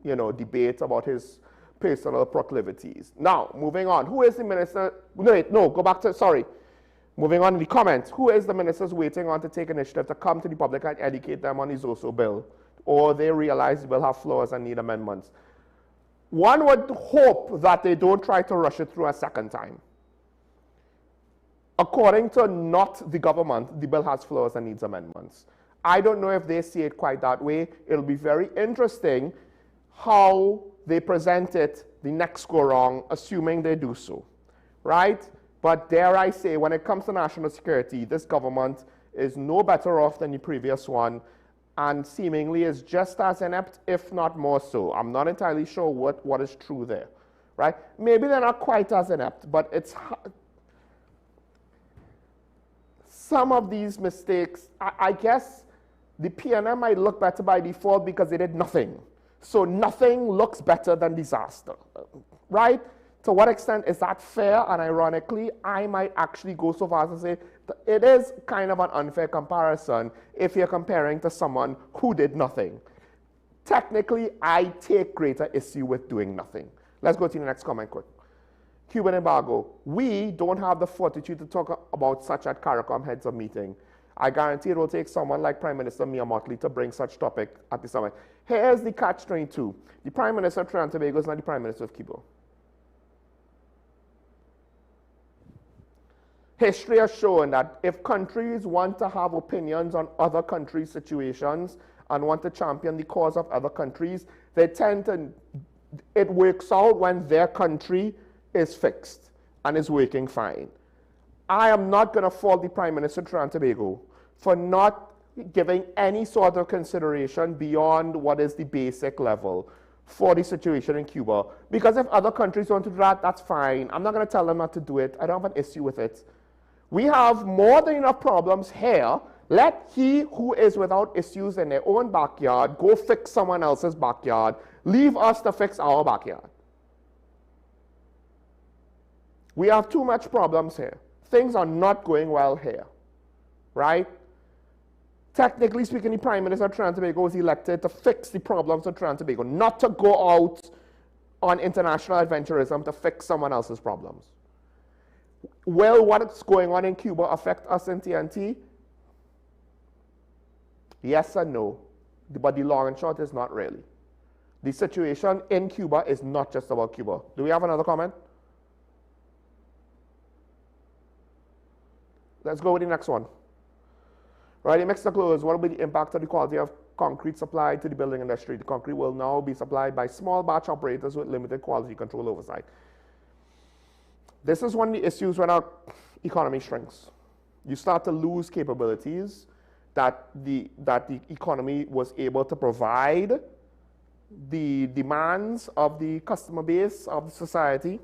debate about his personal proclivities. Now, moving on. Who is the minister? Moving on in the comments. Who is the ministers waiting on to take initiative to come to the public and educate them on the Zoso bill? Or they realize the bill have flaws and need amendments? One would hope that they don't try to rush it through a second time. According to not the government, the bill has flaws and needs amendments. I don't know if they see it quite that way. It'll be very interesting how they present it the next go-round, assuming they do so, right? But dare I say, when it comes to national security, this government is no better off than the previous one and seemingly is just as inept, if not more so. I'm not entirely sure what is true there, right? Maybe they're not quite as inept, but it's some of these mistakes, I guess the PNM might look better by default because they did nothing. So nothing looks better than disaster, right? To what extent is that fair? And ironically, I might actually go so far as to say that it is kind of an unfair comparison if you're comparing to someone who did nothing. Technically, I take greater issue with doing nothing. Let's go to the next comment quick. Cuban embargo. We don't have the fortitude to talk about such at CARICOM heads of meeting. I guarantee it will take someone like Prime Minister Mia Mottley to bring such topic at the summit. Here's the catch-22. The Prime Minister of Trinidad and Tobago is not the Prime Minister of Cuba. History has shown that if countries want to have opinions on other countries' situations and want to champion the cause of other countries, they tend to, it works out when their country is fixed and is working fine. I am not going to fault the Prime Minister of Trinidad and Tobago for not giving any sort of consideration beyond what is the basic level for the situation in Cuba. Because if other countries want to do that, that's fine. I'm not going to tell them not to do it. I don't have an issue with it. We have more than enough problems here. Let he who is without issues in their own backyard go fix someone else's backyard. Leave us to fix our backyard. We have too much problems here. Things are not going well here, right? Technically speaking, the Prime Minister of Trinidad and Tobago was elected to fix the problems of Trinidad and Tobago, not to go out on international adventurism to fix someone else's problems. Will what's going on in Cuba affect us in TNT? Yes and no, but the long and short is not really. The situation in Cuba is not just about Cuba. Do we have another comment? Let's go with the next one. Right, in Mexico close, what will be the impact of the quality of concrete supplied to the building industry? The concrete will now be supplied by small batch operators with limited quality control oversight. This is one of the issues when our economy shrinks. You start to lose capabilities that the economy was able to provide the demands of the customer base of the society.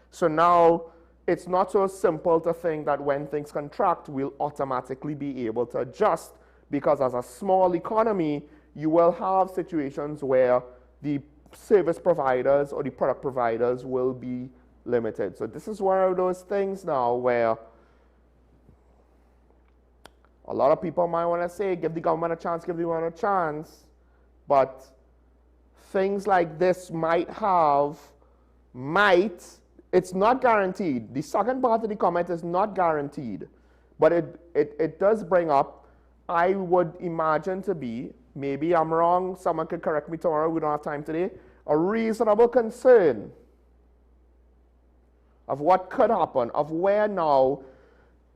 So now it's not so simple to think that when things contract, we'll automatically be able to adjust, because as a small economy, you will have situations where the service providers or the product providers will be limited. So this is one of those things now where a lot of people might want to say, give the government a chance, give the government a chance, but things like this it's not guaranteed. The second part of the comment is not guaranteed, but it does bring up, I would imagine to be, maybe I'm wrong, someone could correct me tomorrow, we don't have time today, a reasonable concern of what could happen, of where now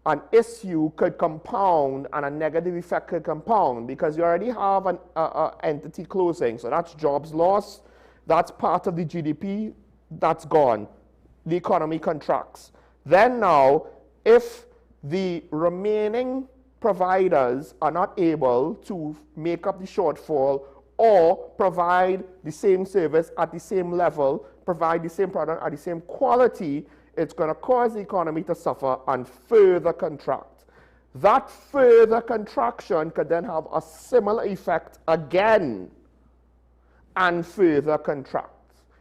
an issue could compound and a negative effect could compound, because you already have an entity closing, so that's jobs lost, that's part of the GDP, that's gone. The economy contracts. Then now, if the remaining providers are not able to make up the shortfall or provide the same service at the same level, provide the same product at the same quality, it's going to cause the economy to suffer and further contract. That further contraction could then have a similar effect again and further contract.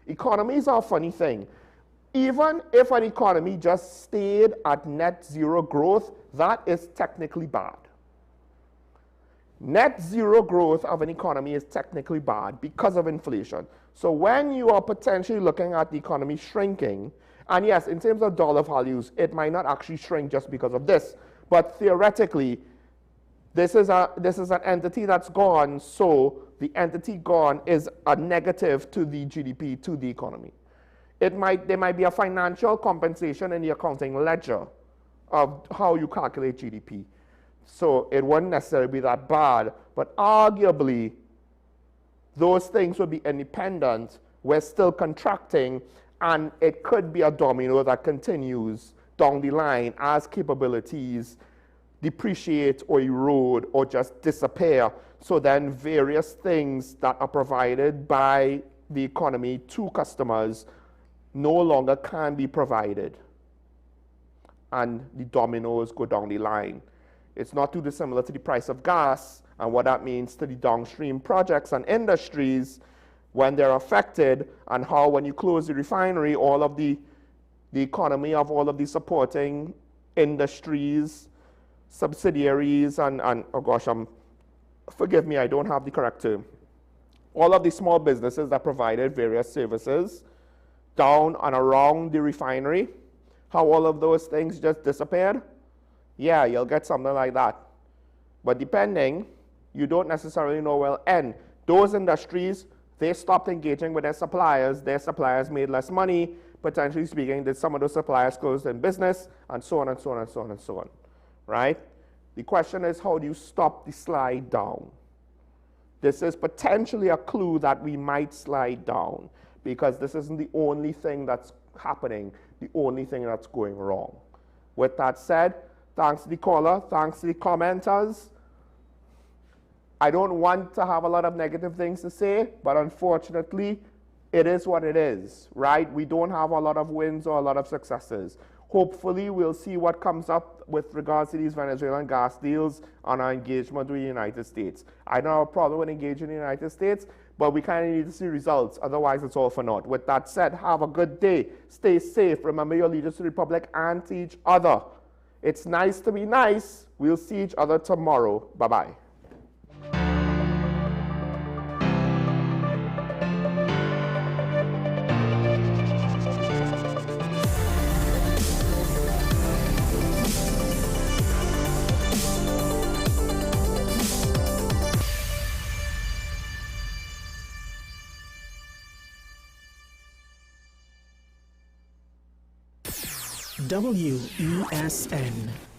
Economies are a funny thing. Even if an economy just stayed at net zero growth, that is technically bad. Net zero growth of an economy is technically bad because of inflation. So when you are potentially looking at the economy shrinking, and yes, in terms of dollar values, it might not actually shrink just because of this, but theoretically, this is an entity that's gone, so the entity gone is a negative to the GDP, to the economy. There might be a financial compensation in the accounting ledger of how you calculate GDP. So it wouldn't necessarily be that bad, but arguably those things would be independent. We're still contracting, and it could be a domino that continues down the line as capabilities depreciate or erode or just disappear. So then various things that are provided by the economy to customers no longer can be provided, and the dominoes go down the line. It's not too dissimilar to the price of gas and what that means to the downstream projects and industries when they're affected, and how when you close the refinery, all of the economy of all of the supporting industries, subsidiaries, and oh gosh, forgive me, I don't have the correct term. All of the small businesses that provided various services down and around the refinery, how all of those things just disappeared? Yeah, you'll get something like that. But depending, you don't necessarily know where it'll end. Those industries, they stopped engaging with their suppliers made less money, potentially speaking, did some of those suppliers closed in business, and so on and so on and so on and so on, right? The question is, how do you stop the slide down? This is potentially a clue that we might slide down, because this isn't the only thing that's happening, the only thing that's going wrong. With that said, thanks to the caller, thanks to the commenters. I don't want to have a lot of negative things to say, but unfortunately, it is what it is, right? We don't have a lot of wins or a lot of successes. Hopefully, we'll see what comes up with regards to these Venezuelan gas deals on our engagement with the United States. I don't have a problem with engaging the United States, but we kind of need to see results. Otherwise, it's all for naught. With that said, have a good day. Stay safe. Remember your allegiance to the Republic and to each other. It's nice to be nice. We'll see each other tomorrow. Bye-bye. WESN.